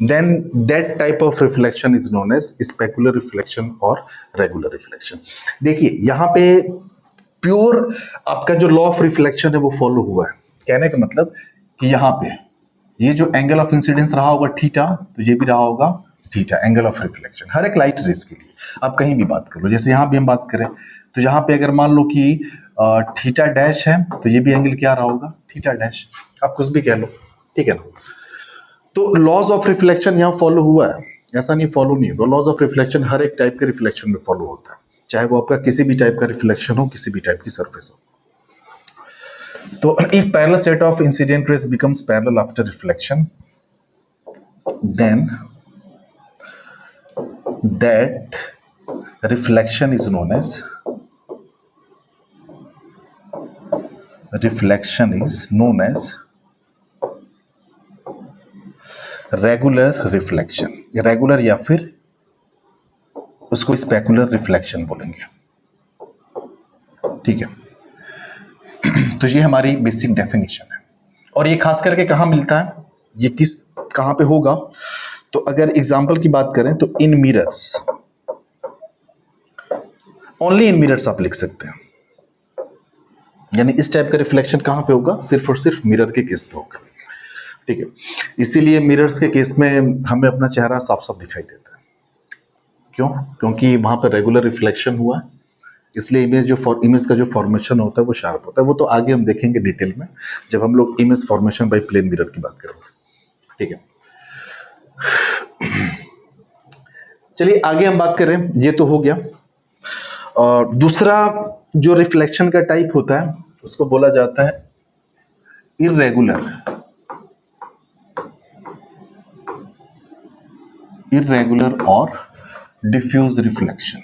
then that type of reflection is known as specular reflection और regular reflection। देखिए यहाँ पे प्योर आपका जो लॉ ऑफ रिफ्लेक्शन है वो फॉलो हुआ है। कहने का मतलब कि यहाँ पे ये जो एंगल ऑफ इंसिडेंस रहा होगा थीटा, तो ये भी रहा होगा थीटा, एंगल ऑफ रिफ्लेक्शन हर एक लाइट रेज के लिए। आप कहीं भी बात करो, जैसे यहाँ भी हम बात करें तो यहाँ पे अगर मान लो कि थीटा डैश है तो ये भी एंगल क्या रहा होगा, थीटा डैश, आप कुछ भी कह लो, ठीक है ना। तो लॉज ऑफ रिफ्लेक्शन यहाँ फॉलो हुआ है, ऐसा नहीं फॉलो नहीं होगा। लॉज ऑफ रिफ्लेक्शन हर एक टाइप के रिफ्लेक्शन में फॉलो होता है, चाहे वो आपका किसी भी टाइप का रिफ्लेक्शन हो, किसी भी टाइप की सरफेस हो। तो if parallel set of incident rays becomes parallel after reflection, then that reflection is known as regular reflection, regular या फिर उसको स्पेकुलर रिफ्लेक्शन बोलेंगे, ठीक है। तो ये हमारी बेसिक डेफिनेशन है। और ये खास करके कहाँ मिलता है, ये कहाँ पे होगा, तो अगर एग्जाम्पल की बात करें तो इन मिरर्स, ओनली इन मिरर्स आप लिख सकते हैं। यानी इस टाइप का रिफ्लेक्शन कहाँ पे होगा, सिर्फ और सिर्फ मिरर के केस पे होगा। ठीक है, इसीलिए मिरर्स के केस में हमें अपना चेहरा साफ साफ दिखाई देता है। क्यों? क्योंकि वहां पर रेगुलर रिफ्लेक्शन हुआ है, इसलिए इमेज का जो फॉर्मेशन होता है वो शार्प होता है। वो तो आगे हम देखेंगे डिटेल में जब हम लोग image formation by plane mirror की बात करेंगे। ठीक है, चलिए आगे हम बात करें, ये तो हो गया। और दूसरा जो रिफ्लेक्शन का टाइप होता है उसको बोला जाता है इर्रेगुलर और diffuse reflection.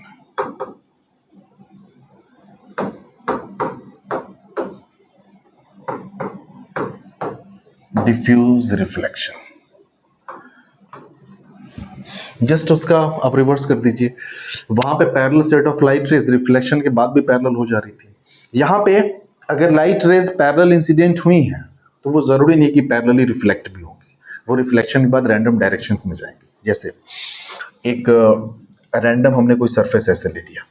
Diffuse reflection, just उसका आप रिवर्स कर दीजिए। वहां पे parallel set of light rays reflection के बाद भी पैरेलल हो जा रही थी। यहां पे अगर लाइट रेज पैरेलल इंसिडेंट हुई हैं तो वो जरूरी नहीं कि पैरेलली रिफ्लेक्ट भी होंगी, वो रिफ्लेक्शन के बाद रैंडम डायरेक्शंस में जाएंगी। जैसे एक रैंडम हमने कोई सरफेस ऐसे ले लिया,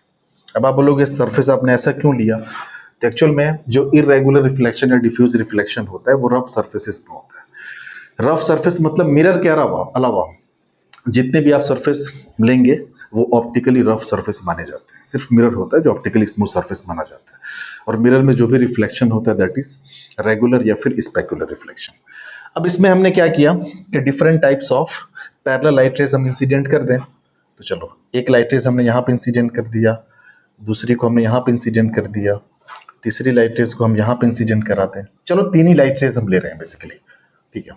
अब आप बोलोगे सरफेस आपने ऐसा क्यों लिया, तो एक्चुअल में जो इरेगुलर रिफ्लेक्शन या डिफ्यूज रिफ्लेक्शन होता है वो रफ सरफेसेस में होता है। रफ सरफेस मतलब मिरर के अलावा जितने भी आप सरफेस लेंगे वो ऑप्टिकली रफ सरफेस माने जाते हैं। सिर्फ मिरर होता है जो ऑप्टिकली स्मूथ सरफेस माना जाता है, और मिरर में जो भी रिफ्लेक्शन होता है दैट इज रेगुलर या फिर स्पेकुलर रिफ्लेक्शन। अब इसमें हमने क्या किया कि different types of parallel light rays हम इंसिडेंट कर दें। तो चलो, एक लाइट रेज हमने यहाँ पे इंसिडेंट कर दिया, दूसरी को हमने यहाँ पे इंसिडेंट कर दिया, तीसरी लाइट रेज को हम यहाँ पे इंसिडेंट कराते हैं। चलो, तीन ही लाइट रेज हम ले रहे हैं बेसिकली। ठीक है,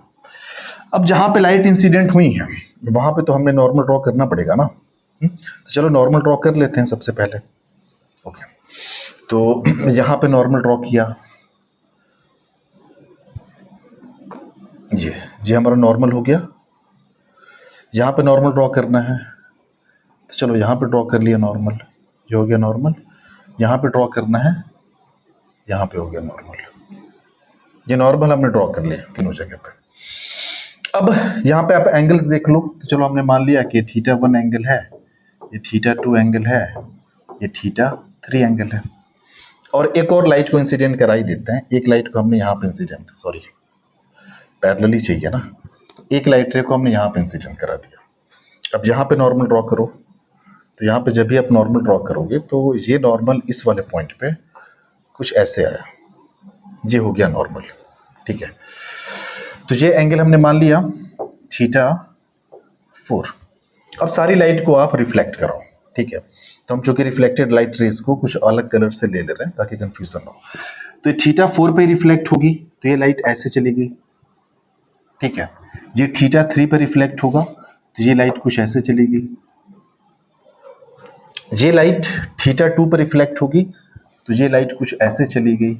अब जहां पे लाइट इंसिडेंट हुई है वहां पे तो हमने नॉर्मल ड्रॉ करना पड़ेगा ना। तो चलो नॉर्मल ड्रॉ कर लेते हैं सबसे पहले। ओके, तो यहां पे नॉर्मल ड्रॉ किया, जी हमारा नॉर्मल हो गया। यहां पे नॉर्मल ड्रॉ करना है तो चलो यहां पे ड्रॉ कर लिया नॉर्मल, ये हो गया नॉर्मल। यहां पे ड्रॉ करना है, यहां पे हो गया नॉर्मल। ये नॉर्मल हमने ड्रॉ कर लिया तीनों जगह पे। अब यहाँ पे आप एंगल्स देख लो, तो चलो हमने मान लिया कि θ1 एंगल है, ये θ2 एंगल है, ये θ3 एंगल है। और एक और लाइट को इंसिडेंट करा ही देते हैं। एक लाइट को हमने यहाँ पे इंसिडेंट, सॉरी पैरेलली चाहिए ना, तो एक लाइट रे को हमने यहाँ पे इंसिडेंट करा दिया। अब यहाँ पे नॉर्मल ड्रॉ करो, तो यहाँ पे जब भी आप नॉर्मल ड्रॉ करोगे तो ये नॉर्मल इस वाले पॉइंट पे कुछ ऐसे आया, ये हो गया नॉर्मल। ठीक है, तो ये एंगल हमने मान लिया θ4। अब सारी लाइट को आप रिफ्लेक्ट कराओ। ठीक है, तो हम चूंकि रिफ्लेक्टेड लाइट रेस को कुछ अलग कलर से ले रहे हैं ताकि कंफ्यूजन हो। तो ये θ4 पे रिफ्लेक्ट होगी तो ये लाइट ऐसे चलेगी। ठीक है, ये θ3 पे रिफ्लेक्ट होगा तो ये लाइट कुछ ऐसे चलेगी। ये लाइट θ2 पे रिफ्लेक्ट होगी तो ये लाइट कुछ ऐसे चली गई।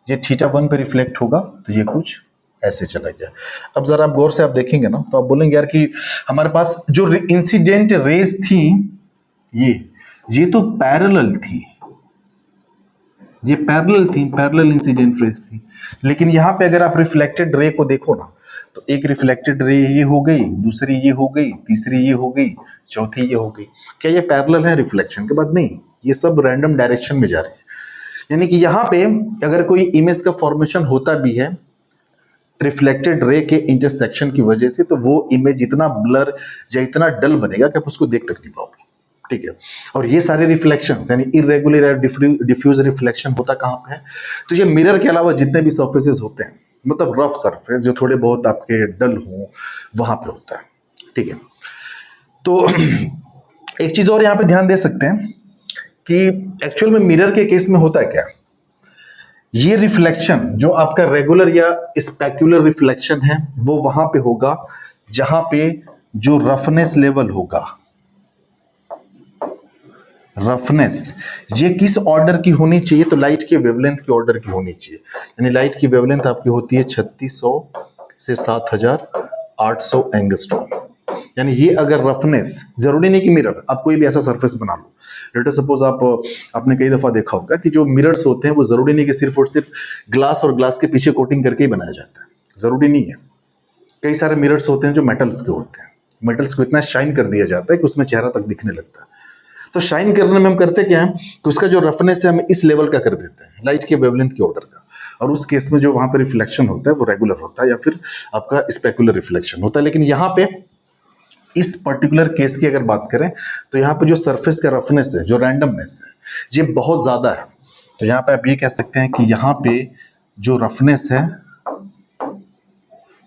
ये θ1 पे रिफ्लेक्ट होगा तो ये कुछ ऐसे चला गया। अब जरा आप गौर से आप देखेंगे ना तो आप बोलेंगे यार कि हमारे पास जो इंसिडेंट रेस थी ये तो पैरेलल थी, ये पैरेलल इंसिडेंट रेस थी। लेकिन यहाँ पे अगर आप रिफ्लेक्टेड रे को देखो ना तो एक रिफ्लेक्टेड रे ये हो गई, दूसरी ये हो गई, तीसरी ये हो गई, चौथी ये हो गई। क्या ये पैरेलल है रिफ्लेक्शन के बाद? नहीं, ये सब रैंडम डायरेक्शन में जा रही है। यानी कि यहाँ पे अगर कोई इमेज का फॉर्मेशन होता भी है रिफ्लेक्टेड रे के इंटरसेक्शन की वजह से, तो वो इमेज इतना ब्लर या इतना डल बनेगा कि आप उसको देख तक नहीं पाओगे। ठीक है, और ये सारे रिफ्लेक्शंस यानी इरेगुलर या डिफ्यूज रिफ्लेक्शन होता कहाँ पे है? तो ये मिरर के अलावा जितने भी सरफेसेस होते हैं, मतलब रफ सरफेस जो थोड़े बहुत आपके डल हों, वहां पे होता है। ठीक है, तो एक चीज और यहाँ पे ध्यान दे सकते हैं कि एक्चुअल में मिरर के केस में होता है क्या, ये रिफ्लेक्शन जो आपका रेगुलर या स्पेक्युलर रिफ्लेक्शन है वो वहां पे होगा जहां पे जो रफनेस लेवल होगा। रफनेस ये किस ऑर्डर की होनी चाहिए? तो लाइट के वेवलेंथ की ऑर्डर की होनी चाहिए। यानी लाइट की वेवलेंथ आपकी होती है 3600 से 7800 एंगस्ट्रॉम। यानी ये अगर रफनेस, जरूरी नहीं कि मिरर, आप कोई भी ऐसा सरफेस बना लो, लेट सपोज आपने कई दफा देखा होगा कि जो मिरर्स होते हैं वो जरूरी नहीं कि सिर्फ और सिर्फ ग्लास और ग्लास के पीछे कोटिंग करके ही बनाया जाता है, जरूरी नहीं है। कई सारे मिरर्स होते हैं जो मेटल्स के होते हैं, मेटल्स को इतना शाइन कर दिया जाता है कि उसमें चेहरा तक दिखने लगता है। तो शाइन करने में हम करते क्या है कि उसका जो रफनेस है हम इस लेवल का कर देते हैं, लाइट के वेवलेंथ के ऑर्डर का, और उस केस में जो वहां पर रिफ्लेक्शन होता है वो रेगुलर होता है या फिर आपका स्पेकुलर रिफ्लेक्शन होता है। लेकिन यहाँ पे इस पर्टिकुलर केस की अगर बात करें तो यहाँ पे जो सरफेस का रफनेस है, जो रैंडमनेस है, ये बहुत ज्यादा है। तो यहाँ पे आप ये कह सकते हैं कि यहाँ पे जो रफनेस है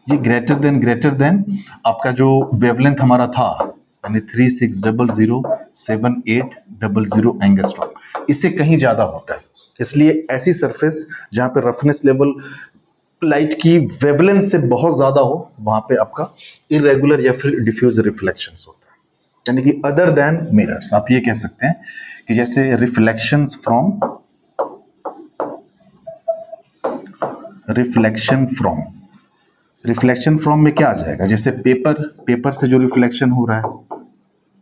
ये ग्रेटर देन आपका जो वेवलेंथ हमारा था, यानी 36007800 एंगस्ट्रॉम, इससे कहीं ज्यादा होता है। इसलिए ऐसी सरफेस जहां पे रफनेस लेवल लाइट की वेवलेंथ से बहुत ज्यादा हो, वहां पे आपका इरेगुलर या फिर डिफ्यूज रिफ्लेक्शंस होता है, यानी कि अदर देन मिरर्स। आप ये कह सकते हैं कि जैसे रिफ्लेक्शन फ्रॉम में क्या आ जाएगा, जैसे पेपर से जो रिफ्लेक्शन हो रहा है,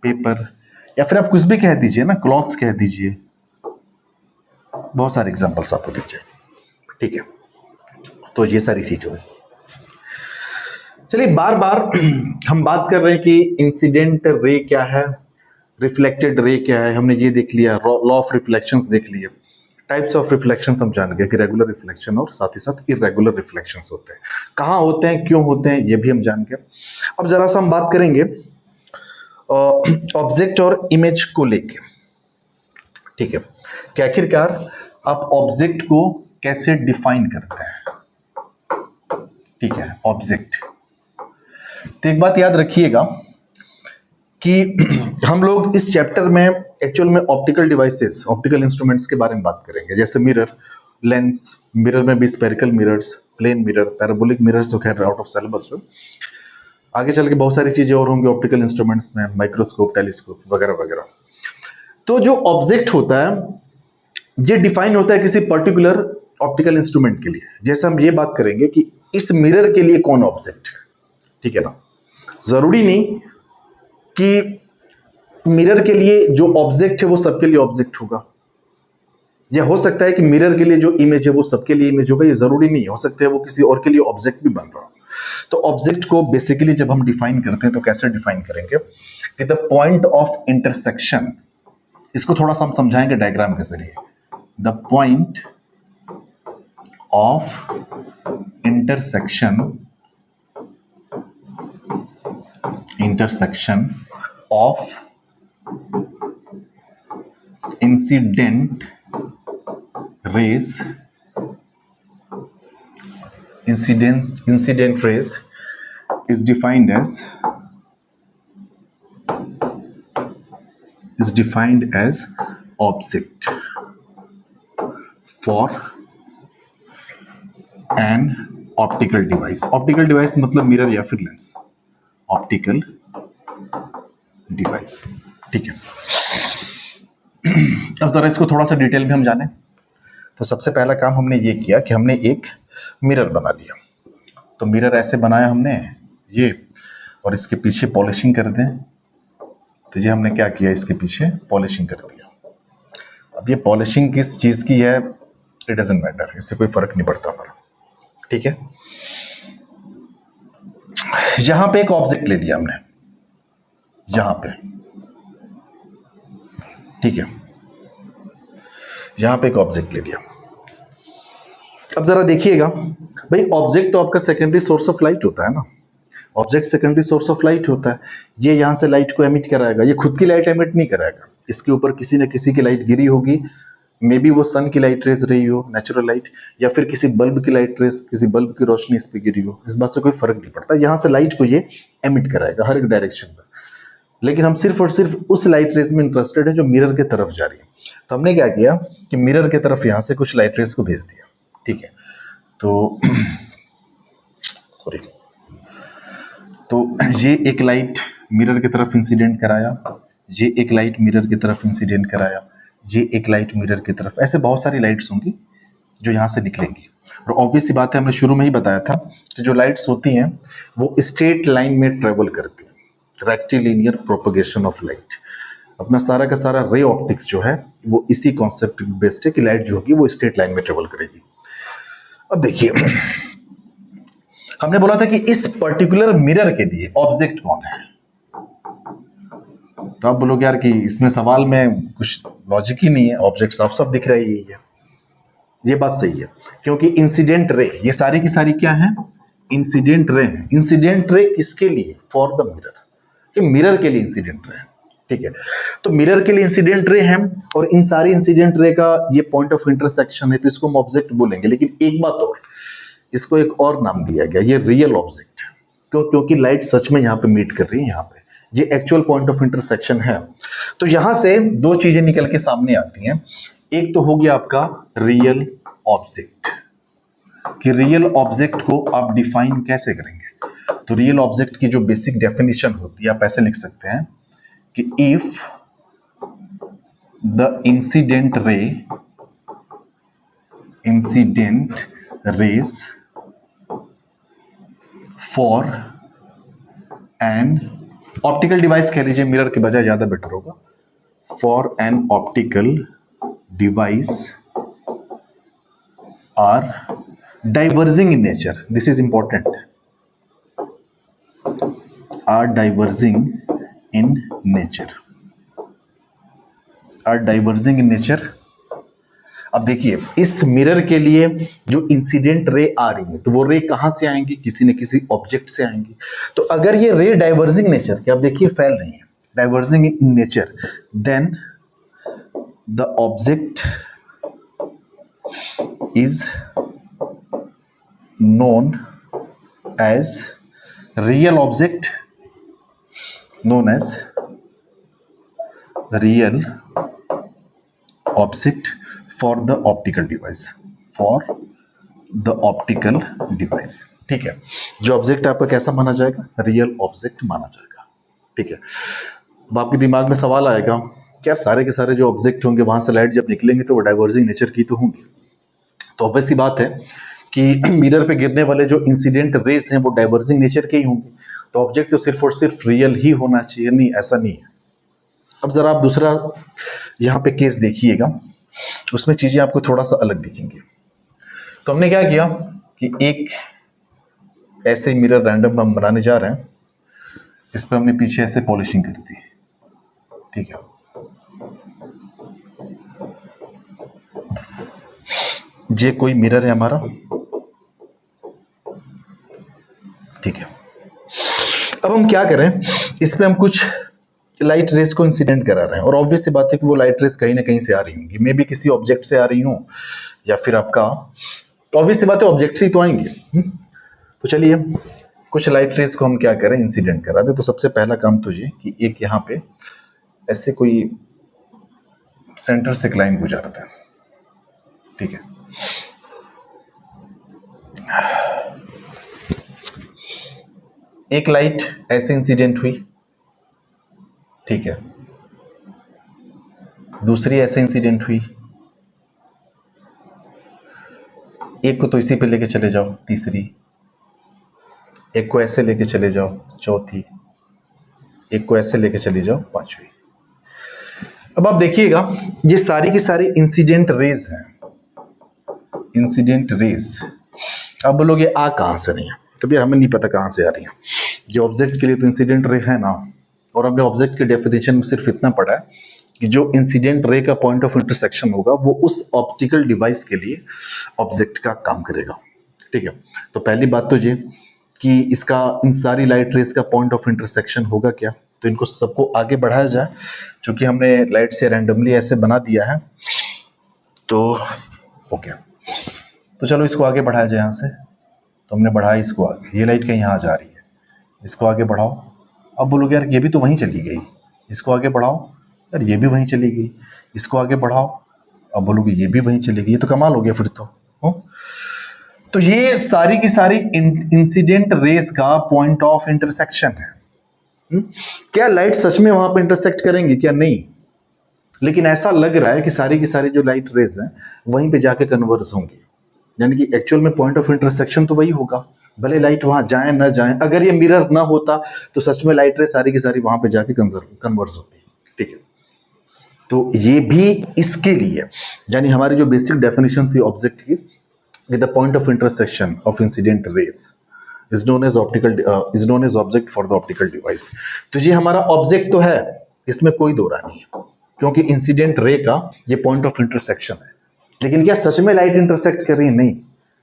पेपर, या फिर आप कुछ भी कह दीजिए ना, क्लॉथ्स कह दीजिए, बहुत सारे एग्जांपल्स आपको दिख जाए, ठीक है। तो ये सारी चीजें हैं। चलिए बार बार हम बात कर रहे हैं कि इंसिडेंट रे क्या है, रिफ्लेक्टेड रे क्या है, हमने ये देख लिया, लॉ ऑफ रिफ्लेक्शंस देख लिए, टाइप्स ऑफ रिफ्लेक्शंस हम जान गए कि रेगुलर रिफ्लेक्शन और साथ ही साथ इरेगुलर रिफ्लेक्शंस होते हैं, कहाँ होते हैं, क्यों होते हैं, ये भी हम जान गए। अब जरा सा हम बात करेंगे ऑब्जेक्ट और इमेज को लेके, ठीक है, कि आखिरकार आप ऑब्जेक्ट को कैसे डिफाइन करते हैं, ठीक है, ऑब्जेक्ट। तो एक बात याद रखिएगा कि हम लोग इस चैप्टर में एक्चुअल में ऑप्टिकल डिवाइसेस, ऑप्टिकल इंस्ट्रूमेंट्स के बारे में बात करेंगे, जैसे मिरर, लेंस, मिरर में भी spherical mirrors, plane mirror, parabolic mirrors, तो खैर आउट ऑफ सिलेबस। आगे चल के बहुत सारी चीजें और होंगी ऑप्टिकल इंस्ट्रूमेंट्स में, माइक्रोस्कोप, टेलीस्कोप वगैरह वगैरह। तो जो ऑब्जेक्ट होता है ये डिफाइन होता है किसी पर्टिकुलर ऑप्टिकल इंस्ट्रूमेंट के लिए। जैसे हम ये बात करेंगे कि इस मिरर के लिए कौन ऑब्जेक्ट है, ठीक है ना। जरूरी नहीं कि मिरर के लिए जो ऑब्जेक्ट है वो सबके लिए ऑब्जेक्ट होगा, या हो सकता है कि मिरर के लिए जो इमेज है वो सबके लिए इमेज होगा, ये जरूरी नहीं है, हो सकता है वो किसी और के लिए ऑब्जेक्ट भी बन रहा हो। तो ऑब्जेक्ट को बेसिकली जब हम डिफाइन करते हैं तो कैसे डिफाइन करेंगे कि द पॉइंट ऑफ इंटरसेक्शन, इसको थोड़ा सा हम समझाएंगे डायग्राम के जरिए। The point of intersection of incident rays is defined as object for an optical device. Optical device मतलब मिरर या फिर लेंस, ऑप्टिकल डिवाइस, ठीक है। अब जरा इसको थोड़ा सा डिटेल में हम जाने। तो सबसे पहला काम हमने ये किया कि हमने एक मिरर बना लिया। तो मिरर ऐसे बनाया हमने ये, और इसके पीछे पॉलिशिंग कर दें। तो ये हमने क्या किया, इसके पीछे पॉलिशिंग कर दिया। अब ये पॉलिशिंग किस चीज की है, इट डजंट मैटर, इससे कोई फर्क नहीं पड़ता हमारा, ठीक है। यहां पे एक ऑब्जेक्ट ले लिया हमने, यहां पे, ठीक है, यहां पे एक ऑब्जेक्ट ले लिया। अब जरा देखिएगा भाई, ऑब्जेक्ट तो आपका सेकेंडरी सोर्स ऑफ लाइट होता है ना, object secondary source of light होता है। ये यहां से लाइट को एमिट कराएगा, ये खुद की लाइट एमिट नहीं कराएगा, इसके ऊपर किसी न किसी की लाइट गिरी होगी, मे बी वो सन की लाइट रेज रही हो, नेचुरल लाइट, या फिर किसी बल्ब की लाइट रेज, किसी बल्ब की रोशनी इस पे गिरी हो, इस बात से कोई फर्क नहीं पड़ता। यहाँ से लाइट को ये एमिट कराएगा हर एक डायरेक्शन में, लेकिन हम सिर्फ और सिर्फ उस लाइट रेज में इंटरेस्टेड है जो मिरर के तरफ जा रही है। तो हमने क्या किया कि मिरर के तरफ यहाँ से कुछ लाइट रेज को भेज दिया, ठीक है। तो सॉरी, तो ये एक लाइट मिरर की तरफ इंसिडेंट कराया, ये एक लाइट मिरर की तरफ इंसिडेंट कराया, ये एक लाइट मिरर की तरफ, ऐसे बहुत सारी लाइट्स होंगी जो यहाँ से निकलेंगी। और ऑब्वियस सी बात है, हमने शुरू में ही बताया था कि जो लाइट्स होती हैं वो स्ट्रेट लाइन में ट्रेवल करती हैं, रेक्टिलिनियर प्रोपगेशन ऑफ लाइट। अपना सारा का सारा रे ऑप्टिक्स जो है वो इसी कॉन्सेप्ट बेस्ड है कि लाइट जो होगी वो स्ट्रेट लाइन में ट्रेवल करेगी। अब देखिए, हमने बोला था कि इस पर्टिकुलर मिरर के लिए ऑब्जेक्ट कौन है। तो आप बोलोगे यार कि इसमें सवाल में कुछ लॉजिक ही नहीं है, ऑब्जेक्ट साफ साफ दिख रहा है ये। ये बात सही है, क्योंकि इंसिडेंट रे, ये सारी की सारी क्या है, इंसिडेंट रे है। इंसिडेंट रे किसके लिए, फॉर द मिरर, कि मिरर के लिए इंसिडेंट रे है, ठीक है। तो मिरर के लिए इंसिडेंट रे है और इन सारी इंसिडेंट रे का ये पॉइंट ऑफ इंटरसेक्शन है, तो इसको हम ऑब्जेक्ट बोलेंगे। लेकिन एक बात और, इसको एक और नाम दिया गया, ये रियल ऑब्जेक्ट। क्यों? क्योंकि लाइट सच में यहाँ पे मीट कर रही है, यहाँ पे ये एक्चुअल पॉइंट ऑफ इंटरसेक्शन है। तो यहां से दो चीजें निकल के सामने आती हैं। एक तो हो गया आपका रियल ऑब्जेक्ट, कि रियल ऑब्जेक्ट को आप डिफाइन कैसे करेंगे। तो रियल ऑब्जेक्ट की जो बेसिक डेफिनेशन होती है, आप ऐसे लिख सकते हैं कि if the incident rays for an optical device, कह लीजिए मिरर के बजाय ज्यादा बेटर होगा, for an optical device are diverging in nature, this is important, are diverging in nature, are diverging in nature. अब देखिए, इस मिरर के लिए जो इंसिडेंट रे आ रही है, तो वो रे कहां से आएंगी, किसी न किसी ऑब्जेक्ट से आएंगी। तो अगर ये रे डाइवर्जिंग नेचर की, आप देखिए फैल रही है, diverging in nature, then the object is known as real object, known as real object for the optical device, for the optical device, ठीक है। जो ऑब्जेक्ट आपका कैसा माना जाएगा, रियल ऑब्जेक्ट माना जाएगा, ठीक है। अब आपके दिमाग में सवाल आएगा कि यार सारे के सारे जो ऑब्जेक्ट होंगे वहां से लाइट जब निकलेंगे तो वो डाइवर्जिंग नेचर की तो होंगी। तो ऑब्वियस सी बात है कि मिरर पे गिरने वाले जो इंसिडेंट रेज हैं वो डाइवर्जिंग नेचर के ही होंगे, तो ऑब्जेक्ट तो सिर्फ और सिर्फ रियल ही होना चाहिए। नहीं, ऐसा नहीं है। अब जरा आप दूसरा यहाँ पे केस देखिएगा, उसमें चीजें आपको थोड़ा सा अलग दिखेंगी। तो हमने क्या किया कि एक ऐसे मिरर रैंडम हम बनाने जा रहे हैं, इस पर हमने पीछे ऐसे पॉलिशिंग कर दी, ठीक है। ये कोई मिरर है हमारा, ठीक है। अब हम क्या करें, इसमें हम कुछ लाइट रेस को इंसिडेंट करा रहे हैं, और ऑब्वियस सी बात है कि वो लाइट रेस कहीं ना कहीं से आ रही होंगी, मे बी किसी ऑब्जेक्ट से आ रही हो, या फिर आपका, ऑब्वियस सी बात है ऑब्जेक्ट से ही तो आएंगे। तो चलिए कुछ लाइट रेस को हम क्या करें, इंसिडेंट करा दें। तो सबसे पहला काम तो ये कि एक यहाँ पे ऐसे कोई सेंटर से लाइन गुजारता है, ठीक है। एक लाइट ऐसे इंसिडेंट हुई, ठीक है। दूसरी ऐसे इंसिडेंट हुई, एक को तो इसी पे लेके चले जाओ, तीसरी, एक को ऐसे लेके चले जाओ, चौथी, एक को ऐसे लेके चली जाओ, पांचवी। अब आप देखिएगा ये सारी की सारी इंसिडेंट रेज हैं, इंसिडेंट रेज। अब बोलोगे आ कहां से रही है, तो भैया हमें नहीं पता कहां से आ रही है। जो ऑब्जेक्ट के लिए तो इंसिडेंट रे है ना, और हमने ऑब्जेक्ट के डेफिनेशन में सिर्फ इतना पढ़ा है कि जो इंसिडेंट रे का पॉइंट ऑफ इंटरसेक्शन होगा वो उस ऑप्टिकल डिवाइस के लिए ऑब्जेक्ट का काम करेगा, ठीक है। तो पहली बात तो ये कि इसका इन सारी लाइट रेस का पॉइंट ऑफ इंटरसेक्शन होगा क्या, तो इनको सबको आगे बढ़ाया जाए। चूंकि हमने लाइट से रैंडमली ऐसे बना दिया है, तो ओके, तो चलो इसको आगे बढ़ाया जाए। यहाँ से तो हमने बढ़ाया इसको आगे, ये लाइट कहीं यहाँ जा रही है, इसको आगे बढ़ाओ। अब बोलोगे यार ये भी तो वहीं चली गई, इसको आगे बढ़ाओ, यार ये भी वहीं चली गई, इसको आगे बढ़ाओ। अब बोलोगे ये भी वहीं चली गई, ये तो कमाल हो गया फिर तो, हो? तो ये सारी की सारी इंसिडेंट रेस का पॉइंट ऑफ इंटरसेक्शन है। क्या लाइट सच में वहां पर इंटरसेक्ट करेंगे क्या, नहीं, लेकिन ऐसा लग रहा है कि सारी की सारी जो लाइट रेज हैं वहीं पे जाके कन्वर्स होंगी, यानी कि एक्चुअल में पॉइंट ऑफ इंटरसेक्शन तो वही होगा भले लाइट वहां जाए ना जाए, अगर ये मिरर ना होता तो सच में लाइट रे सारी की सारी वहां पे जाके कन्वर्स होती। ठीक है, तो ये भी इसके लिए, यानी हमारी जो बेसिक डेफिनेशन थी ऑब्जेक्ट की, with the point of intersection of incident rays is known as object for the optical device. तो ये हमारा ऑब्जेक्ट तो है, इसमें कोई दो राय नहीं है, क्योंकि इंसिडेंट रे का ये पॉइंट ऑफ इंटरसेक्शन है। लेकिन क्या सच में लाइट इंटरसेक्ट कर रही है? नहीं।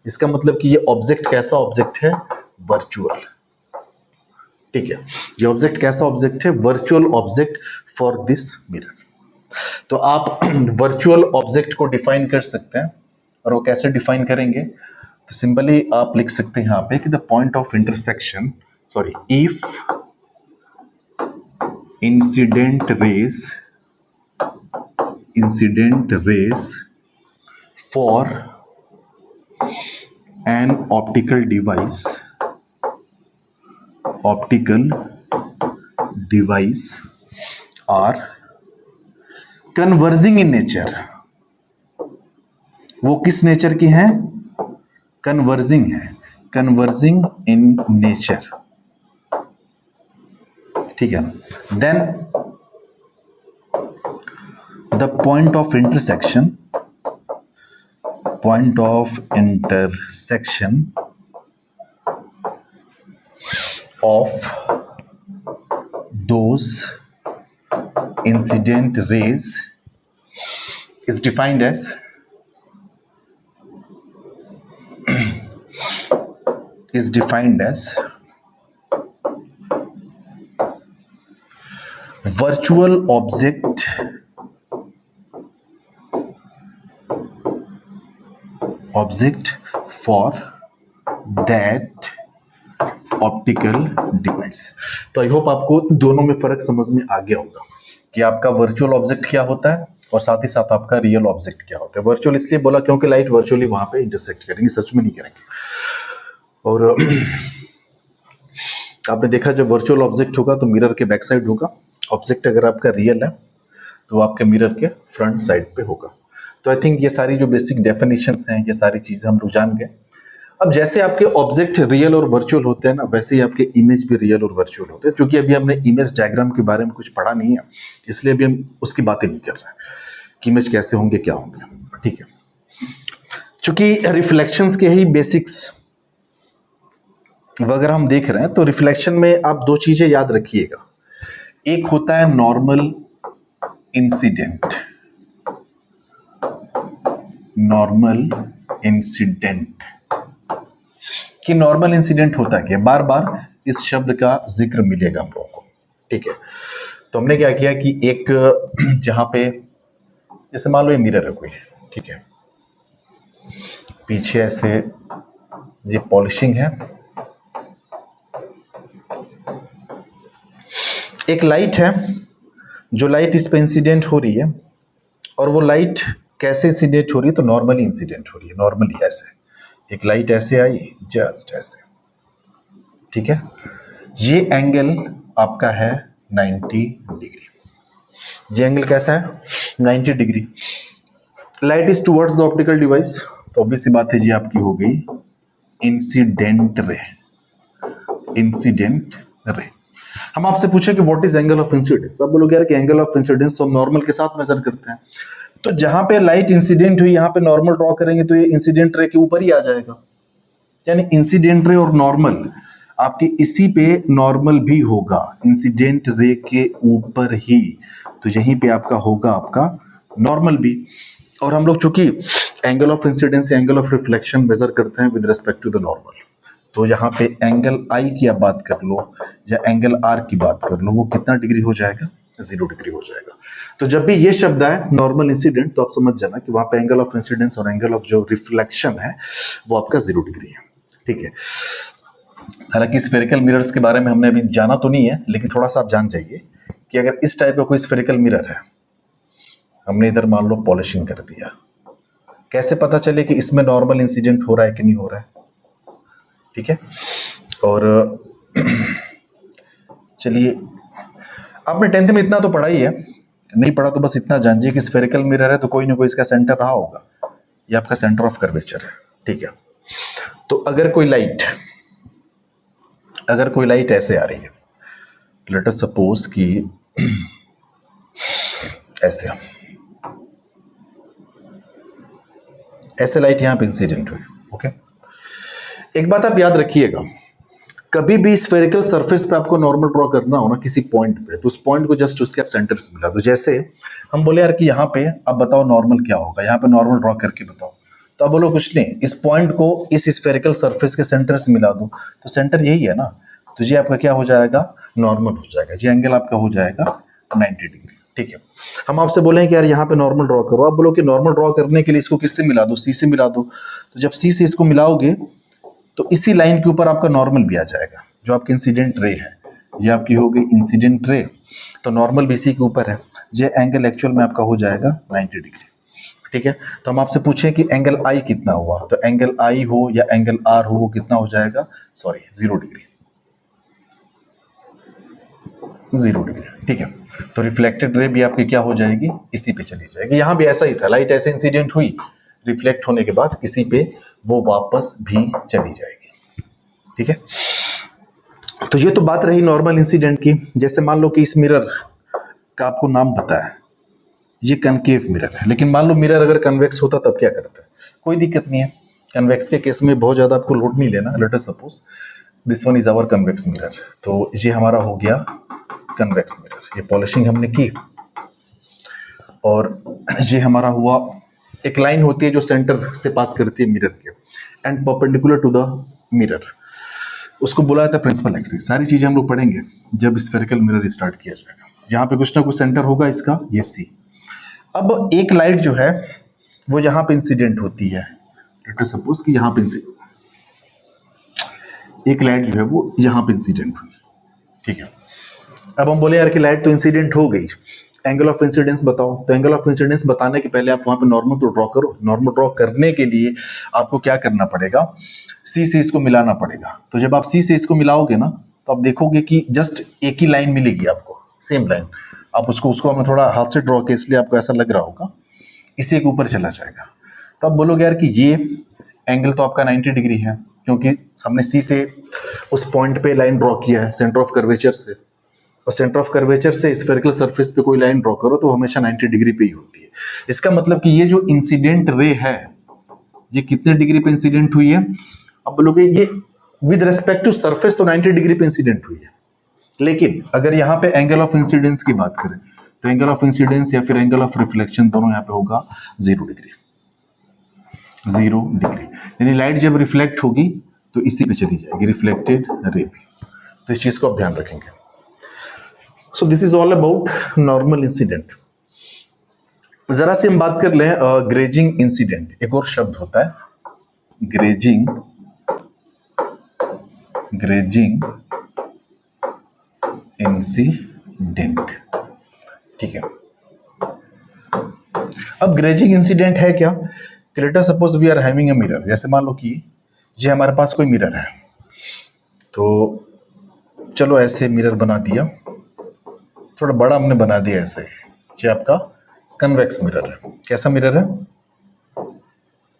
इसका मतलब कि ये ऑब्जेक्ट कैसा ऑब्जेक्ट है? वर्चुअल। ठीक है, ये ऑब्जेक्ट कैसा ऑब्जेक्ट है? Virtual object for this mirror. तो आप वर्चुअल ऑब्जेक्ट को डिफाइन कर सकते हैं, और वो कैसे डिफाइन करेंगे? तो सिंपली आप लिख सकते हैं यहां पे कि the point of intersection, sorry, if incident rays for an optical device are converging in nature. वो किस नेचर की हैं? कन्वर्जिंग है, कन्वर्जिंग इन नेचर। ठीक है, then the point of intersection of those incident rays is defined as virtual object for that optical device. तो आई होप आपको दोनों में फर्क समझ में आ गया होगा कि आपका वर्चुअल ऑब्जेक्ट क्या होता है और साथ ही साथ आपका रियल ऑब्जेक्ट क्या होता है। वर्चुअल इसलिए बोला क्योंकि लाइट वर्चुअली वहां पे इंटरसेक्ट करेंगे, सच में नहीं करेंगे। और आपने देखा जब वर्चुअल ऑब्जेक्ट होगा तो मिरर के बैक साइड होगा, ऑब्जेक्ट अगर आपका रियल है तो आपके मिरर के फ्रंट साइड पे होगा। तो आई थिंक ये सारी जो बेसिक डेफिनेशंस हैं, ये सारी चीजें हम लोग जान गए। अब जैसे आपके ऑब्जेक्ट रियल और वर्चुअल होते हैं ना, वैसे ही आपके इमेज भी रियल और वर्चुअल होते हैं। क्योंकि अभी हमने इमेज डायग्राम के बारे में कुछ पढ़ा नहीं है, इसलिए अभी हम उसकी बातें नहीं कर रहे हैं कि इमेज कैसे होंगे, क्या होंगे। ठीक है, चूंकि रिफ्लेक्शंस के ही बेसिक्स वगैरह हम देख रहे हैं, तो रिफ्लेक्शन में आप दो चीजें याद रखिएगा। एक होता है नॉर्मल इंसिडेंट, कि नॉर्मल इंसिडेंट होता क्या, बार बार इस शब्द का जिक्र मिलेगा हम लोगों को। ठीक है, तो हमने क्या किया कि एक जहां पे जैसे मान लो ये मिरर है कोई, ठीक है, पीछे ऐसे ये पॉलिशिंग है, एक लाइट है, जो लाइट इस पे इंसिडेंट हो रही है, और वो लाइट कैसे इंसिडेंट हो रही है? तो नॉर्मली इंसिडेंट हो रही है, नॉर्मली ऐसे एक लाइट ऐसे आई, जस्ट ऐसे। ठीक है, ये एंगल आपका है 90 डिग्री। ये एंगल कैसा है? 90 degree. Light is towards the optical device, तो ऑब्वियस सी बात है जी आपकी हो गई इंसिडेंट रे। हम आपसे पूछे कि what is angle of incidence, अब बोलोगे यार कि एंगल ऑफ इंसिडेंस तो हम नॉर्मल के साथ मेजर करते हैं। तो जहां पे लाइट इंसिडेंट हुई, यहां पे नॉर्मल ड्रॉ करेंगे तो ये इंसिडेंट रे के ऊपर ही आ जाएगा। यानी इंसिडेंट रे और नॉर्मल आपके इसी पे नॉर्मल भी होगा, इंसिडेंट रे के ऊपर ही, तो यहीं पे आपका होगा आपका नॉर्मल भी। और हम लोग चूंकि एंगल ऑफ इंसिडेंस या एंगल ऑफ रिफ्लेक्शन मेजर करते हैं with respect to the normal, तो यहाँ पे एंगल आई की आप बात कर लो या एंगल आर की बात कर लो, वो कितना डिग्री हो जाएगा? 0 डिग्री हो जाएगा। तो जब भी ये शब्द आए नॉर्मल इंसिडेंट, तो आप समझ जाना कि वहां पे एंगल ऑफ इंसिडेंस और एंगल ऑफ जो रिफ्लेक्शन है वो आपका 0 डिग्री है। ठीक है, हालांकि स्फेरिकल मिरर्स के बारे में हमने अभी जाना तो नहीं है, लेकिन थोड़ा सा आप जान जाइए कि अगर इस टाइप का कोई स्फेरिकल मिरर है, हमने इधर मान लो पॉलिशिंग कर दिया, कैसे पता चले कि इसमें नॉर्मल इंसिडेंट हो रहा है कि नहीं हो रहा है? ठीक है, और चलिए आपने 10th में इतना तो पढ़ा ही है, नहीं पढ़ा तो बस इतना जानिए कि स्फेरिकल मिरर है तो कोई ना कोई इसका सेंटर रहा होगा, ये आपका सेंटर ऑफ कर्वेचर है। ठीक है, तो अगर कोई लाइट अगर कोई लाइट ऐसे आ रही है, लेट अस सपोज कि ऐसे लाइट यहां पे इंसिडेंट हुई, ओके। एक बात आप याद रखिएगा, कभी भी स्फेरिकल सरफेस पे आपको नॉर्मल ड्रॉ करना हो ना किसी पॉइंट पे, तो उस पॉइंट को जस्ट उसके आप सेंटर से मिला दो। जैसे हम बोले यार कि यहाँ पे अब बताओ नॉर्मल क्या होगा, यहाँ पे नॉर्मल ड्रॉ करके बताओ, तो अब बोलो कुछ नहीं, इस पॉइंट को इस स्फेरिकल सरफेस के सेंटर से मिला दो, तो सेंटर यही है ना, तो ये आपका क्या हो जाएगा, नॉर्मल हो जाएगा। ये एंगल आपका हो जाएगा 90 डिग्री, ठीक है। हम आपसे बोले कि यार यहाँ पे नॉर्मल ड्रॉ करो, आप बोलो कि नॉर्मल ड्रॉ करने के लिए इसको किससे मिला दो, सी से मिला दो। तो जब सी से इसको मिलाओगे तो इसी लाइन के ऊपर आपका नॉर्मल भी आ जाएगा, जो आपकी इंसिडेंट रे है, ये आपकी हो गई इंसिडेंट रे, तो नॉर्मल भी इसी के ऊपर है। ये एंगल एक्चुअल में आपका हो जाएगा 90 डिग्री, ठीक है। तो हम आपसे पूछें कि एंगल आई कितना हुआ, तो एंगल आई हो या एंगल आर हो, वो कितना हो जाएगा, सॉरी 0 डिग्री, 0 डिग्री, ठीक है। तो रिफ्लेक्टेड रे भी आपकी क्या हो जाएगी, इसी पे चली जाएगी। यहां भी ऐसा ही था, लाइट ऐसे इंसिडेंट हुई, रिफ्लेक्ट होने के बाद इसी पे वो वापस भी चली जाएगी, ठीक है। तो ये तो बात रही नॉर्मल इंसिडेंट की। जैसे मान लो कि इस मिरर का आपको नाम पता है, ये कनकेव मिरर है, लेकिन मान लो मिरर अगर कन्वेक्स होता तब क्या करता है, कोई दिक्कत नहीं है। कन्वेक्स के केस में बहुत ज्यादा आपको लोड नहीं लेना। Let us suppose this one is our convex mirror, तो ये हमारा हो गया कन्वेक्स मिरर, ये पॉलिशिंग हमने की, और ये हमारा हुआ, एक लाइन होती है जो सेंटर से पास करती है मिरर के and perpendicular to the mirror, उसको बुलाया जाता है प्रिंसिपल एक्सिस। सारी चीजें हम लोग पढ़ेंगे जब स्फेरिकल मिरर स्टार्ट किया जाएगा। यहाँ पे कुछ ना कुछ सेंटर होगा इसका, ये सी। अब एक लाइट जो है वो यहाँ पे इंसिडेंट होती है, लेट अस सपोज कि यहाँ पे एक लाइट जो है वो यहाँ पे इंसिडेंट हुई, ठीक है। अब हम बोले यार कि लाइट तो इंसिडेंट हो गई, एंगल ऑफ इंसिडेंस बताओ। तो एंगल ऑफ इंसिडेंस बताने के पहले आप वहां पे नॉर्मल तो ड्रॉ करो। नॉर्मल ड्रॉ करने के लिए आपको क्या करना पड़ेगा, सी से इसको मिलाना पड़ेगा। तो जब आप सी से इसको मिलाओगे ना, तो आप देखोगे कि जस्ट एक ही लाइन मिलेगी आपको, सेम लाइन। आप उसको हमने थोड़ा हाथ से ड्रॉ किया इसलिए आपको ऐसा लग रहा होगा, इसी के ऊपर चला जाएगा। तो आप बोलोगे यार कि ये एंगल तो आपका 90 डिग्री है, क्योंकि हमने सी से उस पॉइंट पे लाइन ड्रॉ किया है सेंटर ऑफ कर्वेचर से, और सेंटर ऑफ कर्वेचर से स्फेरिकल सरफेस पे कोई लाइन ड्रॉ करो तो हमेशा 90 डिग्री पे ही होती है। इसका मतलब कि ये जो इंसिडेंट रे है ये कितने डिग्री पे इंसिडेंट हुई है, अब बोलोगे ये विद रेस्पेक्ट टू सरफेस तो 90 डिग्री पे इंसिडेंट हुई है, लेकिन अगर यहाँ पे एंगल ऑफ इंसिडेंस की बात करें तो एंगल ऑफ इंसिडेंस या फिर एंगल ऑफ रिफ्लेक्शन दोनों यहाँ पे होगा 0 डिग्री, 0 डिग्री। यानी लाइट जब रिफ्लेक्ट होगी तो इसी पे चली जाएगी, रिफ्लेक्टेड रे पे। तो इस चीज को आप ध्यान रखेंगे। सो this is all about normal incident. जरा से हम बात कर लें ग्रेजिंग इंसिडेंट। एक और शब्द होता है ग्रेजिंग इंसिडेंट, ठीक है। अब ग्रेजिंग इंसिडेंट है क्या, let us suppose we are having a mirror. जैसे मान लो कि ये हमारे पास कोई मिरर है, तो चलो ऐसे मिरर बना दिया, थोड़ा बड़ा हमने बना दिया ऐसे। ये आपका कन्वेक्स मिरर है। कैसा मिरर है,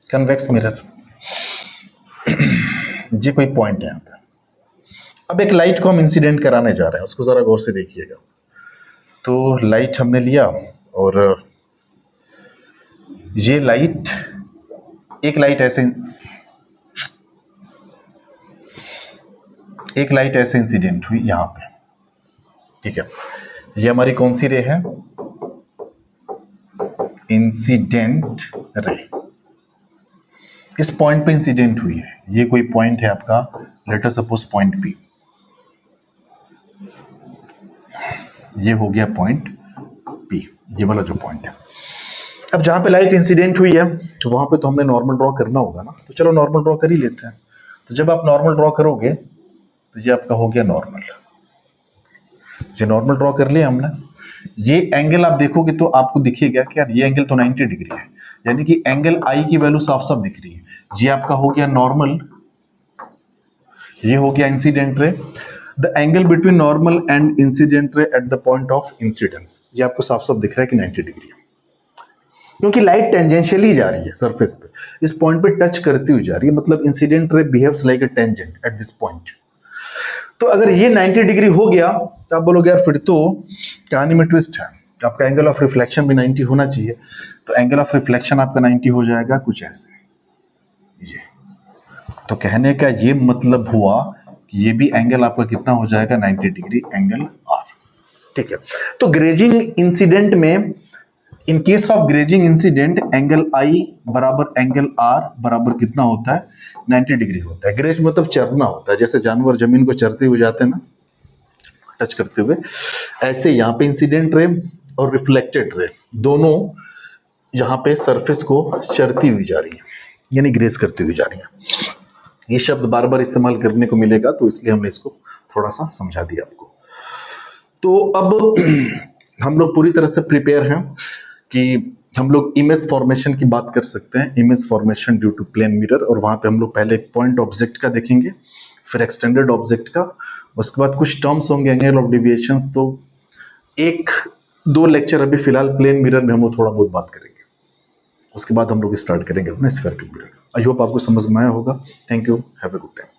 कन्वेक्स मिरर। ये कोई पॉइंट है यहाँ पे। अब एक लाइट को हम इंसिडेंट कराने जा रहे हैं, उसको जरा गौर से देखिएगा। तो लाइट हमने लिया और ये लाइट, एक लाइट ऐसे इंसिडेंट हुई यहां पे, ठीक है। ये हमारी कौन सी रे है, इंसिडेंट रे। इस पॉइंट पे इंसिडेंट हुई है, ये कोई पॉइंट है आपका, let us suppose point B. ये हो गया पॉइंट पी, ये वाला जो पॉइंट है। अब जहां पे लाइट इंसिडेंट हुई है तो वहां पे तो हमने नॉर्मल ड्रॉ करना होगा ना, तो चलो नॉर्मल ड्रॉ कर ही लेते हैं। तो जब आप नॉर्मल ड्रॉ करोगे तो ये आपका हो गया नॉर्मल। जो नॉर्मल ड्रॉ कर लिया हमने, ये एंगल आप देखोगे तो आपको दिखेगा कि यार ये एंगल तो 90 डिग्री है, यानी कि एंगल आई की वैल्यू साफ साफ दिख रही है। ये आपका हो गया नॉर्मल, ये हो गया incident ray. The angle between normal and incident ray eight the point of incidence, ये आपको साफ साफ दिख रहा है कि 90 डिग्री है, क्योंकि लाइट टेंजेंशियली जा रही है सरफेस पे, इस पॉइंट पे टच करती हुई जा रही है। मतलब incident ray behaves like a tangent at this point. तो अगर ये 90 डिग्री हो गया तो आप बोलोगे यार फिर तो कहानी में ट्विस्ट है, आपका एंगल ऑफ रिफ्लेक्शन भी 90 होना चाहिए। तो एंगल ऑफ रिफ्लेक्शन आपका 90 हो जाएगा कुछ ऐसे, ये। तो कहने का ये मतलब हुआ कि ये भी एंगल आपका कितना हो जाएगा, 90 डिग्री एंगल आर। ठीक है, तो ग्रेजिंग इंसिडेंट में, in case of grazing incident, angle I बराबर एंगल आर बराबर कितना होता है, 90 डिग्री होता है। ग्रेज मतलब चरना होता है, जैसे जानवर जमीन को चरते हुए जाते हैं ना, टच करते हुए, ऐसे यहाँ पे इंसिडेंट रे और रिफ्लेक्टेड रे दोनों यहाँ पे सरफेस को चरती हुई जा रही है, यानी ग्रेज करती हुई जा रही है। ये शब्द बार बार इस्तेमाल करने को मिलेगा, तो इसलिए हमने इसको थोड़ा सा समझा दिया आपको। तो अब हम लोग पूरी तरह से प्रिपेयर हैं कि हम लोग इमेज फॉर्मेशन की बात कर सकते हैं, image formation due to plane mirror, और वहाँ पे हम लोग पहले पॉइंट ऑब्जेक्ट का देखेंगे, फिर एक्सटेंडेड ऑब्जेक्ट का, उसके बाद कुछ टर्म्स होंगे एंगल ऑफ डेविएशंस। तो 1-2 लेक्चर अभी फिलहाल प्लेन मिरर में हम लोग थोड़ा बहुत बात करेंगे, उसके बाद हम लोग स्टार्ट करेंगे अपना स्फेरिकल मिरर। आई होप आपको समझ में आया होगा। Thank you, have a good time.